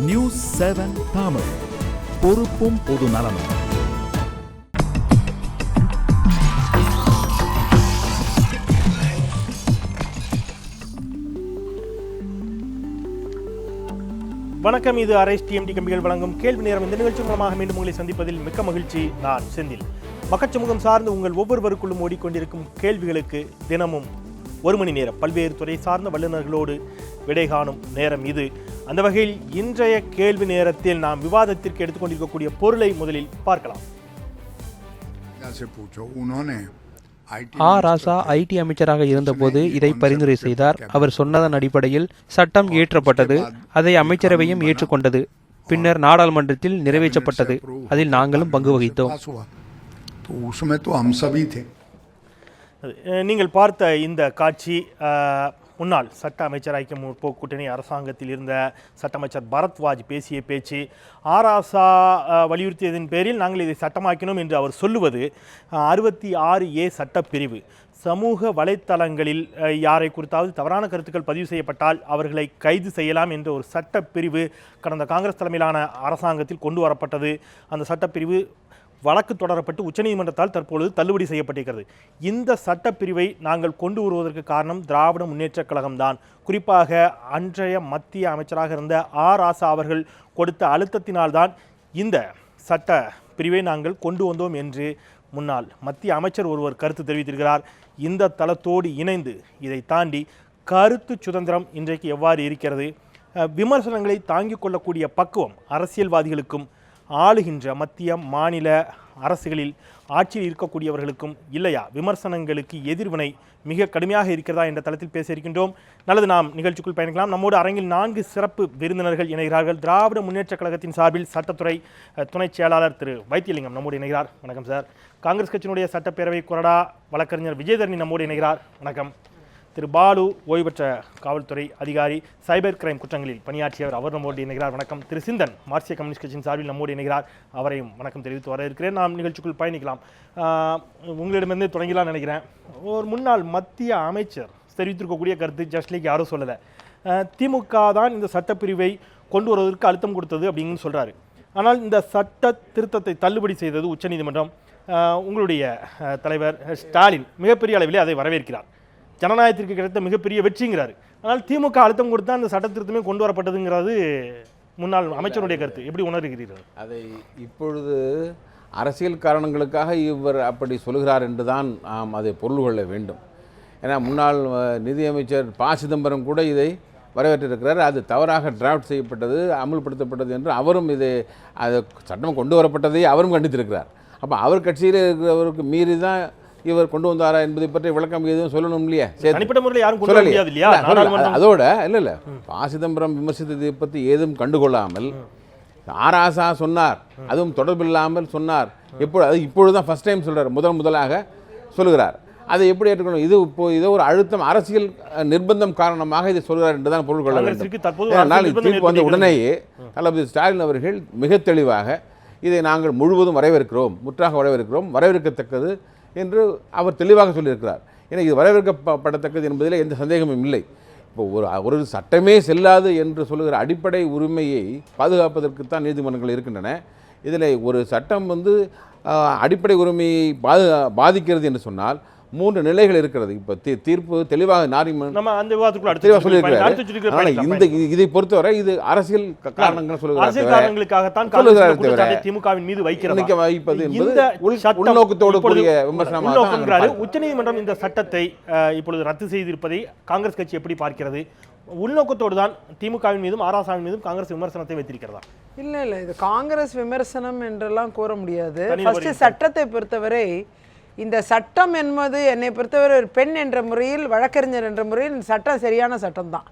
News 7 Tamil, பொறுப்பும் பொது நலமும். வணக்கம், இது அரைஸ் டிஎம்டி கம்பிகள் வழங்கும் கேள்வி நேரம். இந்த நிகழ்ச்சி மூலமாக மீண்டும் உங்களை சந்திப்பதில் மிக்க மகிழ்ச்சி. நான் செந்தில். மக்கள் சமூகம் சார்ந்து உங்கள் ஒவ்வொருவருக்குள்ளும் ஓடிக்கொண்டிருக்கும் கேள்விகளுக்கு தினமும் 1 மணி நேரம் பல்வேறு துறை சார்ந்த வல்லுநர்களோடு விடை காணும் நேரம் இது. அந்த வகையில் இன்றைய கேள்வி நேரத்தில் நாம் விவாதத்திற்கு எடுத்துக்கொண்டிருக்கக்கூடிய பொருளை முதலில் பார்க்கலாம். ராசா ஐடி அமைச்சராக இருந்தபோது இதை பரிந்துரை செய்தார். அவர் சொன்னதன் அடிப்படையில் சட்டம் இயற்றப்பட்டது. அதை அமைச்சரவையும் ஏற்றுக்கொண்டது. பின்னர் நாடாளுமன்றத்தில் நிறைவேற்றப்பட்டது. அதில் நாங்களும் பங்கு வகித்தோம். நீங்கள் பார்த்த இந்த காட்சி முன்னாள் சட்ட அமைச்சர் ஐக்கிய முற்போக்கு கூட்டணி அரசாங்கத்தில் இருந்த சட்ட அமைச்சர் பரத்வாஜ் பேசிய பேச்சு. ஆராசா வலியுறுத்தியதன் பேரில் நாங்கள் இதை சட்டமாக்கினோம் என்று அவர் சொல்லுவது 66A சட்டப்பிரிவு. சமூக வலைத்தளங்களில் யாரை குறித்தாவது தவறான கருத்துக்கள் பதிவு செய்யப்பட்டால் அவர்களை கைது செய்யலாம் என்ற ஒரு சட்டப்பிரிவு கடந்த காங்கிரஸ் தலைமையிலான அரசாங்கத்தில் கொண்டு வரப்பட்டது. அந்த சட்டப்பிரிவு வழக்கு தொடரப்பட்டு உச்சநீதிமன்றத்தால் தற்பொழுது தள்ளுபடி செய்யப்பட்டிருக்கிறது. இந்த சட்டப்பிரிவை நாங்கள் கொண்டு வருவதற்கு காரணம் திராவிட முன்னேற்றக் கழகம்தான். குறிப்பாக அன்றைய மத்திய அமைச்சராக இருந்த ராசா அவர்கள் கொடுத்த அழுத்தத்தினால்தான் இந்த சட்ட பிரிவை நாங்கள் கொண்டு வந்தோம் என்று முன்னாள் மத்திய அமைச்சர் ஒருவர் கருத்து தெரிவித்திருக்கிறார். இந்த தளத்தோடு இணைந்து இதை தாண்டி கருத்து சுதந்திரம் இன்றைக்கு எவ்வாறு இருக்கிறது, விமர்சனங்களை தாங்கிக் கொள்ளக்கூடிய பக்குவம் அரசியல்வாதிகளுக்கும் ஆளுகின்ற மத்திய மாநில அரசுகளில் ஆட்சியில் இருக்கக்கூடியவர்களுக்கும் இல்லையா, விமர்சனங்களுக்கு எதிர்வினை மிக கடுமையாக இருக்கிறதா என்ற தளத்தில் பேச இருக்கின்றோம். நல்லது, நாம் நிகழ்ச்சிக்குள் பயணிக்கலாம். நம்மோடு அரங்கில் 4 சிறப்பு விருந்தினர்கள் இணைகிறார்கள். திராவிட முன்னேற்ற கழகத்தின் சார்பில் சட்டத்துறை துணை செயலாளர் திரு வைத்தியலிங்கம் நம்மோடு இணைகிறார். வணக்கம் சார். காங்கிரஸ் கட்சியினுடைய சட்டப்பேரவை கொறடா வழக்கறிஞர் விஜயதரணி நம்மோடு இணைகிறார். வணக்கம். திரு பாலு, ஓய்வு பெற்ற காவல்துறை அதிகாரி, சைபர் கிரைம் குற்றங்களில் பணியாற்றியவர், அவர் நம்மோடு இணைகிறார். வணக்கம். திரு சிந்தன், மார்க்சிய கம்யூனிஸ்ட் கட்சியின் சார்பில் நம்மோடு இணைகிறார். அவரையும் வணக்கம் தெரிவித்து வர இருக்கிறேன். நாம் நிகழ்ச்சிக்குள் பயணிக்கலாம். உங்களிடமிருந்து தொடங்கலாம் நினைக்கிறேன். ஒரு முன்னாள் மத்திய அமைச்சர் தெரிவித்திருக்கக்கூடிய கருத்து ஜஸ்ட் லைக் யாரும் சொல்லலை. திமுக தான் இந்த சட்டப்பிரிவை கொண்டு வருவதற்கு அழுத்தம் கொடுத்தது அப்படின்னு சொல்கிறாரு. ஆனால் இந்த சட்ட திருத்தத்தை தள்ளுபடி செய்தது உச்சநீதிமன்றம். உங்களுடைய தலைவர் ஸ்டாலின் மிகப்பெரிய அளவிலே அதை வரவேற்கிறார். ஜனநாயகத்திற்கு கிடைத்த மிகப்பெரிய வெற்றிங்கிறாரு. ஆனால் திமுக அழுத்தம் கொடுத்தா அந்த சட்ட திருத்தமே கொண்டு வரப்பட்டதுங்கிறது முன்னாள் அமைச்சருடைய கருத்து. எப்படி உணர்கிறீர்கள் அதை? இப்பொழுது அரசியல் காரணங்களுக்காக இவர் அப்படி சொல்கிறார் என்று தான் நாம் அதை பொருள் கொள்ள வேண்டும். ஏன்னா முன்னாள் நிதியமைச்சர் ப. சிதம்பரம் கூட இதை வரவேற்றிருக்கிறார். அது தவறாக டிராஃப்ட் செய்யப்பட்டது, அமுல்படுத்தப்பட்டது என்று அவரும் இதை அது சட்டம் கொண்டு வரப்பட்டதை அவரும் கண்டித்திருக்கிறார். அப்போ அவர் கட்சியில் இருக்கிறவருக்கு மீறி தான் இவர் கொண்டு வந்தாரா என்பதை பற்றி விளக்கம் எதுவும் சொல்லணும் இல்லையா? அதோட இல்லை ப. சிதம்பரம் விமர்சித்ததை பற்றி ஏதும் கண்டுகொள்ளாமல் ராசா சொன்னார், அதுவும் தொடர்பில்லாமல் சொன்னார். இப்பொழுதுதான் ஃபர்ஸ்ட் டைம் சொல்றார், முதலாக சொல்லுகிறார். அதை எப்படி ஏற்றுக்கணும்? இது ஒரு அழுத்தம், அரசியல் நிர்பந்தம் காரணமாக இதை சொல்கிறார் என்றுதான் பொருள் கொள்ள வேண்டும். தீர்ப்பு வந்த உடனேயே தளபதி ஸ்டாலின் அவர்கள் மிக தெளிவாக இதை நாங்கள் முழுவதும் வரவேற்கிறோம், முற்றாக வரவேற்கிறோம், வரவேற்கத்தக்கது என்று அவர் தெளிவாக சொல்லியிருக்கிறார். ஏன்னா இது வரவேற்கப்படத்தக்கது என்பதில் எந்த சந்தேகமும் இல்லை. இப்போ ஒரு சட்டமே செல்லாது என்று சொல்லுகிற அடிப்படை உரிமையை பாதுகாப்பதற்குத்தான் நீதிமன்றங்கள் இருக்கின்றன. இதில் ஒரு சட்டம் அடிப்படை உரிமையை பாதிக்கிறது என்று சொன்னால் 3 நிலைகள் இருக்கிறது. இப்போ தீர்ப்பு தெளிவாக தெளிவாக சொல்லியிருக்கிறார். இந்த இதை பொறுத்தவரை இது அரசியல் காரணங்கள் வைப்பது உள்நோக்கத்தோடு கூடிய விமர்சனமாக. உச்சநீதிமன்றம் இந்த சட்டத்தை இப்பொழுது ரத்து செய்திருப்பதை காங்கிரஸ் கட்சி எப்படி பார்க்கிறது? உள்நோக்கத்தோடு தான் திமுகவின் மீதும் ராசாவின் மீதும் காங்கிரஸ் விமர்சனத்தை வைத்திருக்கிறதா? இல்லை, இது காங்கிரஸ் விமர்சனம் என்றெல்லாம் கூற முடியாது. சட்டத்தை பொறுத்தவரை இந்த சட்டம் என்பது என்னை பொறுத்தவரை ஒரு பெண் என்ற முறையில், வழக்கறிஞர் என்ற முறையில் இந்த சட்டம் சரியான சட்டம் தான்.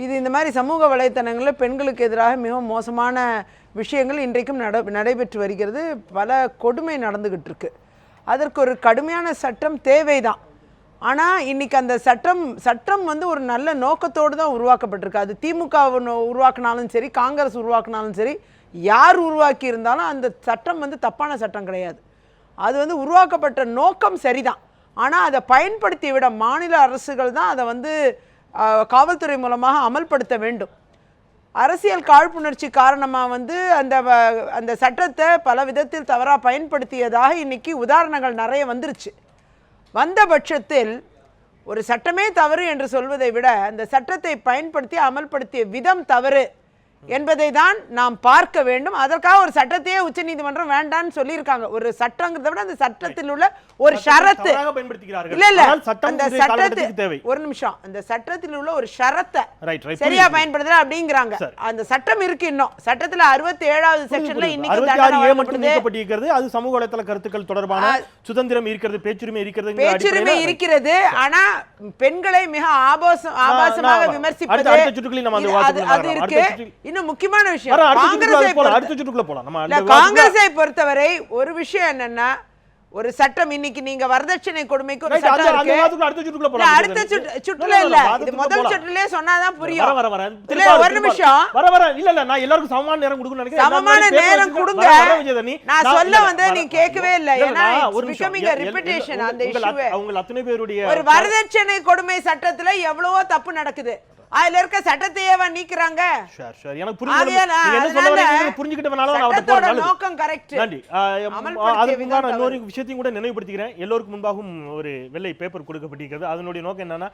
இது இந்த மாதிரி சமூக வலைத்தளங்களில் பெண்களுக்கு எதிராக மிகவும் மோசமான விஷயங்கள் இன்றைக்கும் நடைபெற்று வருகிறது. பல கொடுமை நடந்துகிட்டு இருக்கு. அதற்கு ஒரு கடுமையான சட்டம் தேவைதான். ஆனால் இன்னைக்கு அந்த சட்டம் ஒரு நல்ல நோக்கத்தோடு தான் உருவாக்கப்பட்டிருக்கு. அது திமுக உருவாக்கினாலும் சரி, காங்கிரஸ் உருவாக்கினாலும் சரி, யார் உருவாக்கி இருந்தாலும் அந்த சட்டம் தப்பான சட்டம் கிடையாது. அது உருவாக்கப்பட்ட நோக்கம் சரிதான். ஆனால் அதை பயன்படுத்தி விட மாநில அரசுகள் தான் அதை காவல்துறை மூலமாக அமல்படுத்த வேண்டும். அரசியல் காழ்ப்புணர்ச்சி காரணமாக வந்து அந்த சட்டத்தை பல விதத்தில் தவறாக பயன்படுத்தியதாக இன்னைக்கு உதாரணங்கள் நிறைய வந்துருச்சு. வந்த பட்சத்தில் ஒரு சட்டமே தவறு என்று சொல்வதை விட அந்த சட்டத்தை பயன்படுத்தி அமல்படுத்திய விதம் தவறு என்பதை தான் நாம் பார்க்க வேண்டும். அதற்காக ஒரு சட்டத்தையே உச்சநீதிமன்றம் வேண்டான்னு சொல்லியிருக்காங்க. ஒரு சட்டங்கிறத விட அந்த சட்டத்தில் உள்ள ஒரு ஷரத்து இல்ல இல்ல அந்த சட்டத்தை ஒரு நிமிஷம் அந்த சட்டத்தில் உள்ள ஒரு ஷரத்தை சரியா பயன்படுத்தல அப்படிங்கிறாங்க. அந்த சட்டம் இருக்கு, இன்னும் சட்டத்துல 67வது செக்ஷன்ல இன்னைக்கு அது சமூக வலைத்தள கருத்துக்கள் தொடர்பான சுதந்திரம் இருக்கிறது, பேச்சுரிமை இருக்கிறது. ஆனா பெண்களை மிக ஆபாசமாக விமர்சிப்பது அது இருக்கு. இன்னும் முக்கியமான விஷயம் காங்கிரஸை பொறுத்தவரை ஒரு விஷயம் என்னன்னா, ஒரு சட்டம் இன்னைக்கு நீங்க வரதட்சணை கொடுமைக்கு ஒரு சட்டம் இருக்கு. அடுத்த சுற்றுல இல்ல, இது முதல் சுற்றுலயே சொன்னாதான் புரியும். ஒரு நிமிஷம் நான் எல்லாருக்கும் சமமான நேரம் கொடுக்கணும்னு நினைக்கிறேன். சமமான நேரம் கொடுங்க. நான் சொல்ல வந்து நீ கேட்கவே இல்லை. ஏன்னா becoming a repetition அந்த இஷ்யூவே. அவங்க அத்தனை பேருடைய ஒரு வரதட்சணை கொடுமை சட்டத்துல எவ்வளவோ தப்பு நடக்குது. அதுல இருக்க சட்டத்தையேவா நீக்குறாங்க. எனக்கு புரிஞ்சுக்கிட்டவனால நோக்கம் கரெக்ட். இன்னொரு விஷயத்தையும் கூட நினைவுபடுத்திக்கிறேன். எல்லோருக்கும் முன்பாகவும் ஒரு வெள்ளை பேப்பர் கொடுக்கப்பட்டிருக்கிறது. அதனுடைய நோக்கம் என்னன்னா,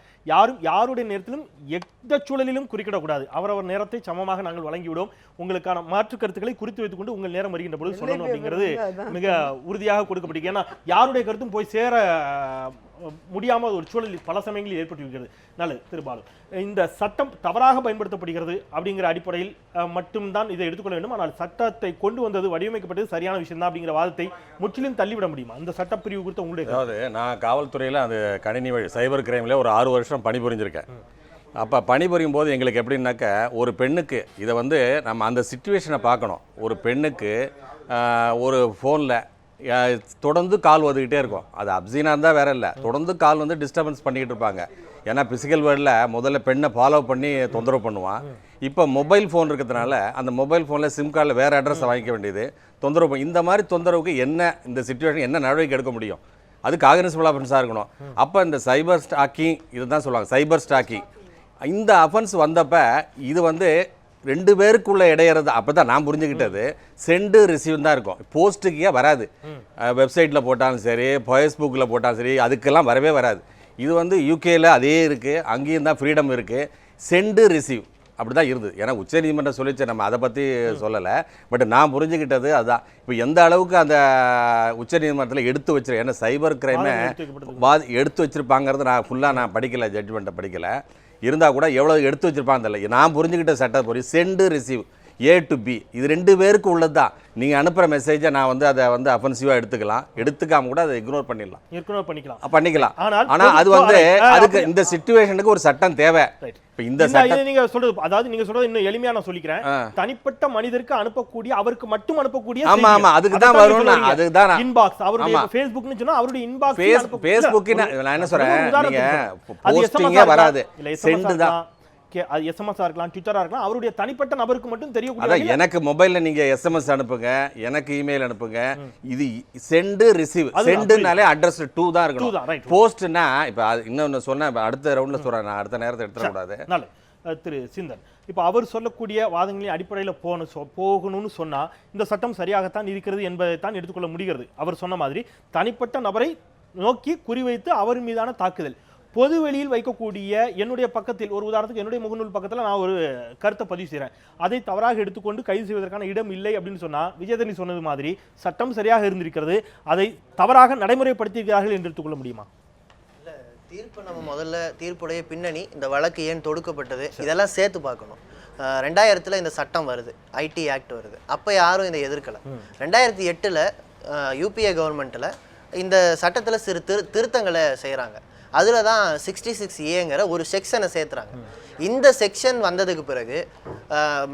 யாருடைய நேரத்திலும் எந்த சூழலிலும் குறிக்கிடக்கூடாது. அவரவர் நேரத்தை சமமாக நாங்கள் வழங்கிவிடுவோம். உங்களுக்கான மாற்று கருத்துக்களை குறித்து வைத்துக் கொண்டு உங்கள் நேரம் வருகின்ற பொழுது சொல்லணும் அப்படிங்கிறது மிக உறுதியாக கொடுக்கப்பட்டிருக்கு. ஏன்னா யாருடைய கருத்தும் போய் சேர முடியாமல் ஒரு சூழலில் பல சமயங்களில் ஏற்பட்டிருக்கிறது. நல்லது திருபாலு, இந்த சட்டம் தவறாக பயன்படுத்தப்படுகிறது அப்படிங்கிற அடிப்படையில் மட்டும்தான் இதை எடுத்துக்கொள்ள வேண்டும். ஆனால் சட்டத்தை கொண்டு வந்தது, வடிவமைக்கப்பட்டது சரியான விஷயம் தான் அப்படிங்கிற வாதத்தை முற்றிலும் தள்ளிவிட முடியுமா? அந்த சட்டப்பிரிவு குறித்த உங்களுடைய அதாவது, நான் காவல்துறையில் அந்த கணினி வழி சைபர் கிரைமில் ஒரு 6 வருஷம் பணிபுரிஞ்சிருக்கேன். அப்போ பணிபுரியும் போது எங்களுக்கு எப்படின்னாக்க, ஒரு பெண்ணுக்கு இதை வந்து நம்ம அந்த சிச்சுவேஷனை பார்க்கணும். ஒரு பெண்ணுக்கு ஒரு ஃபோனில் தொடர்ந்து கால் வந்துக்கிட்டே இருக்கும். அது அப்சீனாக இருந்தால் வேற இல்லை, தொடர்ந்து கால் வந்து டிஸ்டர்பன்ஸ் பண்ணிக்கிட்டு இருப்பாங்க. ஏன்னா பிசிக்கல் வேர்ல்டில் முதல்ல பெண்ணை ஃபாலோ பண்ணி தொந்தரவு பண்ணுவான். இப்போ மொபைல் ஃபோன் இருக்கிறதுனால அந்த மொபைல் ஃபோனில் சிம் கார்டில் வேறு அட்ரஸை வாங்கிக்க வேண்டியது, தொந்தரவு. இந்த மாதிரி தொந்தரவுக்கு என்ன இந்த சிச்சுவேஷன் என்ன நடவடிக்கை எடுக்க முடியும்? அது காக்னிசபிள் அஃபென்ஸாக இருக்கணும். அப்போ இந்த சைபர் ஸ்டாக்கிங் இதுதான் சொல்லுவாங்க, சைபர் ஸ்டாக்கிங். இந்த அஃபென்ஸ் வந்தப்போ இது வந்து 2 பேருக்குள்ள இடையிறது. அப்போ தான் நான் புரிஞ்சுக்கிட்டது, சென்டு ரிசீவ் தான் இருக்கும், போஸ்ட்டுக்கே வராது. வெப்சைட்டில் போட்டாலும் சரி, ஃபேஸ்புக்கில் போட்டாலும் சரி, அதுக்கெல்லாம் வரவே வராது. இது வந்து யூகேயில் அதே இருக்குது, அங்கேயும் தான் ஃப்ரீடம் இருக்குது. சென்டு ரிசீவ் அப்படி தான் இருந்தது. ஏன்னா உச்சநீதிமன்றம் சொல்லிச்சு, நம்ம அதை பற்றி சொல்லலை. பட் நான் புரிஞ்சுக்கிட்டது அதுதான். இப்போ எந்த அளவுக்கு அந்த உச்சநீதிமன்றத்தில் எடுத்து வச்சிருக்கேன், ஏன்னா சைபர் கிரைமை எடுத்து வச்சுருப்பாங்கிறது நான் ஃபுல்லாக படிக்கலை, ஜட்ஜ்மெண்ட்டை படிக்கலை. இருந்தால் கூட எவ்வளோ எடுத்து வச்சுருப்பாங்க தெரியல. நான் புரிஞ்சுக்கிட்ட சட்டப்படி send receive A to B இது 2 பேருக்கு உள்ளது தான். நீங்கள் அனுப்புகிற மெசேஜை நான் வந்து அதை வந்து அஃபென்சிவாக எடுத்துக்கலாம், எடுத்துக்காம கூட அதை இக்னோர் பண்ணிக்கலாம். ஆனால் அது வந்து அதுக்கு இந்த சிச்சுவேஷனுக்கு ஒரு சட்டம் தேவை. இப்போ இந்த சட்டம் நீங்க சொல்றது, அதாவது நீங்க சொல்றது இன்னும் எளிமையா நான் சொல்லிக்கிறேன். தனிப்பட்ட மனிதருக்கு அனுப்பக்கூடிய, அவருக்கு மட்டும் அனுப்பக்கூடிய, ஆமா அதுக்கு தான் வரும். அதுதான் இன்பாக்ஸ், அவருடைய ஃபேஸ்புக்னு சொன்னா அவருடைய இன்பாக்ஸ், ஃபேஸ்புக் நான் என்ன சொல்றேன், நீங்க போஸ்டிங்கே வராது, சென்ட் தான். அது எஸ்எம்எஸ் இருக்கலாம், ட்விட்டரா இருக்கலாம், அவருடைய தனிப்பட்ட நபருக்கு மட்டும் தெரியக்கூடிய. அதான் எனக்கு மொபைல்ல நீங்க எஸ்எம்எஸ் அனுப்புங்க, எனக்கு இமெயில் அனுப்புங்க. இது சென்ட் ரிசீவ், சென்ட்னாலே அட்ரஸ் 2 தான் இருக்கணும். போஸ்ட்னா இப்ப இன்னொன்னு சொன்னா அடுத்த ரவுண்ட்ல சொல்றேன், நான் அடுத்த நேரத்தை எடுத்துட கூடாது. திரு சிந்தன், இப்போ அவர் சொல்லக்கூடிய வாதங்களின் அடிப்படையில் போகணும்னு சொன்னா இந்த சட்டம் சரியாகத்தான் இருக்கிறது என்பதை தான் எடுத்துக்கொள்ள முடிகிறது. அவர் சொன்ன மாதிரி தனிப்பட்ட நபரை நோக்கி குறிவைத்து அவர் மீதான தாக்குதல், பொது வெளியில் வைக்கக்கூடிய, என்னுடைய பக்கத்தில் ஒரு உதாரணத்துக்கு என்னுடைய முகநூல் பக்கத்தில் நான் ஒரு கருத்தை பதிவு செய்கிறேன், அதை தவறாக எடுத்துக்கொண்டு கைது செய்வதற்கான இடம் இல்லை அப்படின்னு சொன்னால், விஜயதரணி சொன்னது மாதிரி சட்டம் சரியாக இருந்திருக்கிறது, அதை தவறாக நடைமுறைப்படுத்தியிருக்கிறார்கள் என்று எடுத்துக்கொள்ள முடியுமா? இல்லை, தீர்ப்பு நம்ம முதல்ல தீர்ப்புடைய பின்னணி, இந்த வழக்கு ஏன் தொடுக்கப்பட்டது, இதெல்லாம் சேர்த்து பார்க்கணும். 2000 இந்த சட்டம் வருது, ஐடி ஆக்ட் வருது. அப்போ யாரும் இதை எதிர்க்கலை. 2008 யூபிஏ கவர்மெண்ட்டில் இந்த சட்டத்தில் சிறு திருத்தங்களை செய்கிறாங்க. அதில் தான் 66A ஒரு செக்ஷனை சேர்த்துறாங்க. இந்த செக்ஷன் வந்ததுக்கு பிறகு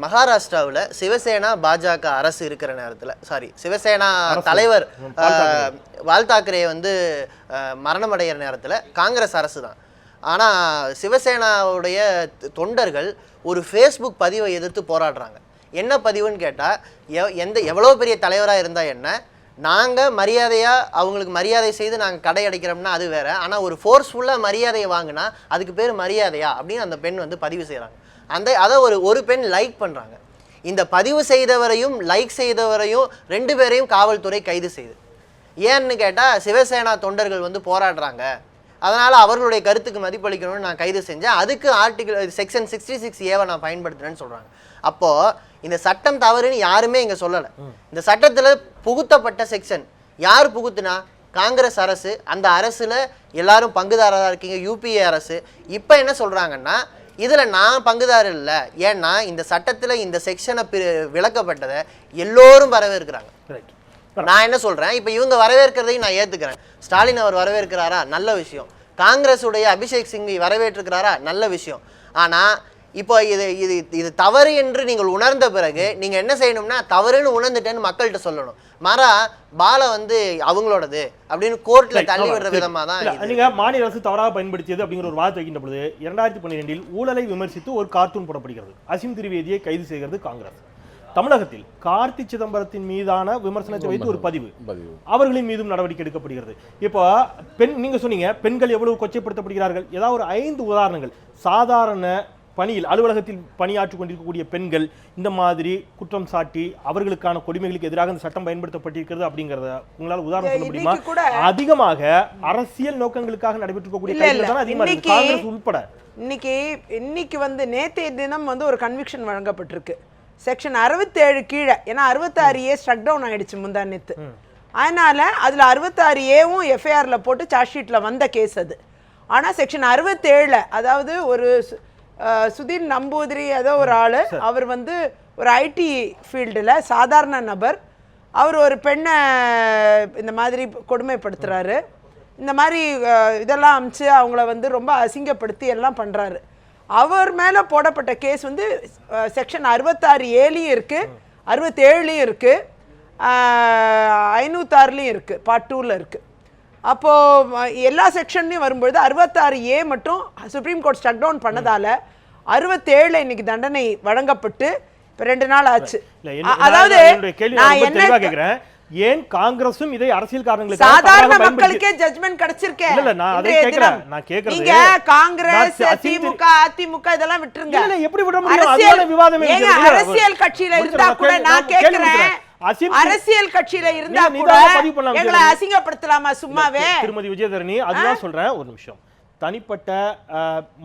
மகாராஷ்டிராவில் சிவசேனா பாஜக அரசு இருக்கிற நேரத்தில், சிவசேனா தலைவர் பால் தாக்கரே வந்து மரணமடைகிற நேரத்தில் காங்கிரஸ் அரசு தான். ஆனால் சிவசேனாவுடைய தொண்டர்கள் ஒரு ஃபேஸ்புக் பதிவை எதிர்த்து போராடுறாங்க. என்ன பதிவுன்னு கேட்டால், எவ்வளோ பெரிய தலைவராக இருந்தால் என்ன, நாங்கள் மரியாதையாக அவங்களுக்கு மரியாதை செய்து நாங்கள் கடை அடைக்கிறோம்னா அது வேறு, ஆனால் ஒரு ஃபோர்ஸ்ஃபுல்லாக மரியாதையை வாங்கினா அதுக்கு பேர் மரியாதையா அப்படின்னு அந்த பெண் வந்து பதிவு செய்கிறாங்க. அதை ஒரு பெண் லைக் பண்ணுறாங்க. இந்த பதிவு செய்தவரையும் லைக் செய்தவரையும் 2 பேரையும் காவல்துறை கைது செய்யுது. ஏன்னு கேட்டால் சிவசேனா தொண்டர்கள் வந்து போராடுறாங்க, அதனால் அவர்களுடைய கருத்துக்கு மதிப்பளிக்கணும்னு நான் கைது செஞ்சேன், அதுக்கு செக்ஷன் 66A நான் பயன்படுத்துகிறேன்னு சொல்கிறாங்க. அப்போது இந்த சட்டம் தவறுன்னு யாருமே இங்கே சொல்லலை. இந்த சட்டத்தில் புகுத்தப்பட்ட செக்ஷன் யார் புகுத்துனா? காங்கிரஸ் அரசு. அந்த அரசில் எல்லாரும் பங்குதாரராக இருக்கீங்க, UPA அரசு. இப்போ என்ன சொல்கிறாங்கன்னா, இதில் நான் பங்குதாரர் இல்லை, ஏன்னா இந்த சட்டத்தில் இந்த செக்ஷனை விளக்கப்பட்டதை எல்லோரும் வரவேற்கிறாங்க. நான் என்ன சொல்கிறேன், இப்போ இவங்க வரவேற்கிறதையும் நான் ஏற்றுக்கிறேன். ஸ்டாலின் அவர் வரவேற்கிறாரா? நல்ல விஷயம். காங்கிரஸுடைய அபிஷேக் சிங்வி வரவேற்றுக்கிறாரா? நல்ல விஷயம். ஆனால் இப்போ இது தவறு என்று நீங்கள் உணர்ந்த பிறகு நீங்கள் என்ன செய்யணும்னா, தவறுன்னு உணர்ந்துட்டேன்னு மக்கள்கிட்ட சொல்லணும். மாறா பாலை வந்து அவங்களோடது அப்படின்னு கோர்ட்டில் தள்ளி விடுற விதமாக தான். நீங்கள் மாநில அரசு தவறாக பயன்படுத்தியது அப்படிங்கிற ஒரு வாதத்தை வைக்கின்ற பொழுது 2012 ஊழலை விமர்சித்து ஒரு கார்ட்டூன் போடப்படுகிறது. அசீம் திரிவேதியை கைது செய்கிறது காங்கிரஸ். தமிழகத்தில் கார்த்தி சிதம்பரத்தின் மீதான விமர்சனத்தை வைத்து ஒரு பதிவு, அவர்களின் மீதும் நடவடிக்கை எடுக்கப்படுகிறது. இப்போ நீங்க சொன்னீங்க பெண்கள் எவ்வளவு கொச்சைப்படுத்தப்படுகிறார்கள். ஏதாவது ஒரு 5 உதாரணங்கள். சாதாரண பணியில் அலுவலகத்தில் பணியாற்றிக் கொண்டிருக்கக்கூடிய பெண்கள் இந்த மாதிரி குற்றம் சாட்டி அவர்களுக்கான கொடுமைகளுக்கு எதிராக இந்த சட்டம் பயன்படுத்தப்பட்டிருக்கிறது அப்படிங்கறத உங்களால் உதாரணம் சொல்ல முடியுமா? அதிகமாக அரசியல் நோக்கங்களுக்காக நடைபெற்றிருக்கக்கூடிய காங்கிரஸ் உட்பட இன்னைக்கு வந்து நேற்றைய தினம் வந்து ஒரு கன்விக்ஷன் வழங்கப்பட்டிருக்கு. செக்ஷன் 67 கீழே, ஏன்னா 66A ஸ்ட்ரக் டவுன் ஆயிடுச்சு முந்தா நேத்து. அதனால அதுல 66Aவும் FIRல போட்டு சார்ஜ் ஷீட்ல வந்த கேஸ் அது. ஆனா செக்ஷன் 67 அதாவது ஒரு சுதீர் நம்பூதிரி ஏதோ ஒரு ஆளு, அவர் வந்து ஒரு IT ஃபீல்டில் சாதாரண நபர், அவர் ஒரு பெண்ணை இந்த மாதிரி கொடுமைப்படுத்துறாரு, இந்த மாதிரி இதெல்லாம் அமிச்சு அவங்கள வந்து ரொம்ப அசிங்கப்படுத்தி எல்லாம் பண்றாரு. அவர் மேலே போடப்பட்ட கேஸ் வந்து செக்ஷன் 66Aலையும் இருக்குது, 67லையும் இருக்குது, 506லையும் இருக்குது, பார்ட் 2ல இருக்குது. அப்போது எல்லா செக்ஷன்லையும் வரும்பொழுது 66A மட்டும் சுப்ரீம் கோர்ட் ஸ்ட்ரக் டவுன் பண்ணதால் 67 இன்னைக்கு தண்டனை வழங்கப்பட்டு இப்போ 2 நாள் ஆச்சு. அதாவது நான் என்ன கேட்குறேன், ஏன் காங்கிரஸும் இதை அரசியல் காரணங்களுக்கு சாதாரண மக்களுக்கே ஜட்ஜ்மென்ட் கிடைச்சிருக்கே. இல்ல நான் அதை கேக்குறேன். நான் கேக்குறது நீங்க காங்கிரஸ் திமுக அதிமுக இதெல்லாம் விட்டுருங்க. இல்ல எப்படி விட முடியும்? அதனால விவாதம் ஏங்க அரசியல் கட்சியில இருந்தா கூட நான் கேக்குறேன், அரசியல் கட்சியில இருந்தா கூட எங்களை அசிங்கப்படுத்தலாமா சும்மாவே? திருமதி விஜயதரணி அதுதான் சொல்றேன். ஒரு நிமிஷம். தனிப்பட்ட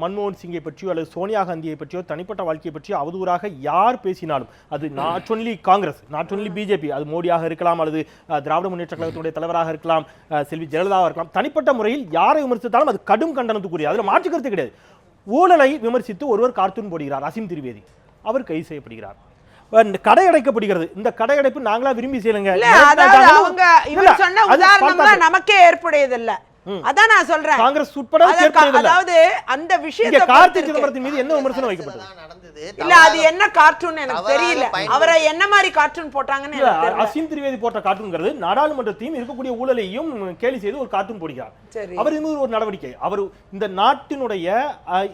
மன்மோகன் சிங்கை பற்றியோ அல்லது சோனியா காந்தியை பற்றியோ தனிப்பட்ட வாழ்க்கையை பற்றியோ அவதூறாக யார் பேசினாலும் அது not only Congress, not only BJP, அது மோடியாக இருக்கலாம் அல்லது திராவிட முன்னேற்ற கழகத்தினுடைய தலைவராக இருக்கலாம், செல்வி ஜெயலலிதாவாக இருக்கலாம், தனிப்பட்ட முறையில் யாரை விமர்சித்தாலும் அது கடும் கண்டனத்துக்குரிய, அதில் மாற்று கருத்து கிடையாது. ஊழலை விமர்சித்து ஒருவர் கார்ட்டூன் போடுகிறார், அசீம் திரிவேதி, அவர் கைது செய்யப்படுகிறார், கடை அடைக்கப்படுகிறது. இந்த கடை அடைப்பு நாங்களா விரும்பி செய்யலங்க. அவங்க இவர் சொன்ன உதாரணம் நமக்கே ஏற்புடையதில்லை. அதான் நான் சொல்றேன், காங்கிரஸ் உட்பட அதாவது அந்த விஷயத்தை கார்த்தி சிதம்பரத்தின் மீது என்ன விமர்சனம் வைக்கப்பட்டது? இல்ல அது என்ன கார்ட்டூன் எனக்கு தெரியல, அவரை என்ன மாதிரி கார்ட்டூன் போட்டாங்கன்னு எனக்கு தெரியல. அசீம் திரிவேதி போட்ட கார்ட்டூன்ங்கிறது நாடாளுமன்றத்தையும் இருக்கக்கூடிய ஊழலையும் கேலி செய்து ஒரு கார்ட்டூன் போடுகிறார். அவர் இது ஒரு நடவடிக்கை. அவர் இந்த நாட்டினுடைய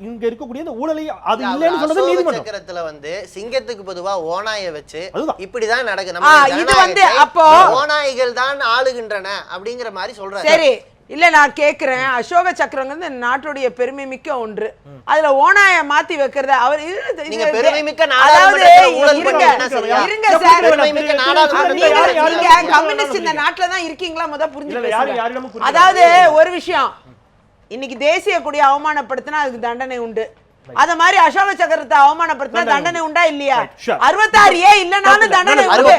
இங்க இருக்கக்கூடிய இந்த ஊழலை அது இல்லைன்னு சொன்னது நீதிமன்றம். சக்கரத்துல வந்து சிங்கத்துக்கு பொதுவா ஓநாயை வச்சு இப்படிதான் நடக்குது. இது வந்து அப்போ ஓநாய்கள் தான் ஆளுகின்றன அப்படிங்கிற மாதிரி சொல்றாரு. சரி இல்ல நான் கேக்குறேன், அசோக சக்கரங்கிறது நாட்டுடைய பெருமை மிக்க ஒன்று, அதுல ஓநாய மாத்தி வைக்கிறத அவர் பெருமை மிக்க கம்யூனிஸ்ட் இந்த நாட்டுல தான் இருக்கீங்களா முத புரிஞ்சு. அதாவது ஒரு விஷயம், இன்னைக்கு தேசிய கொடியை அவமானப்படுத்தினா அதுக்கு தண்டனை உண்டு, அத மாதிரி அசோக சக்கரத்தை அவமானப்படுத்தினா தண்டனை உண்டா இல்லையா? 66A இல்லனாலும் தண்டனை உண்டு.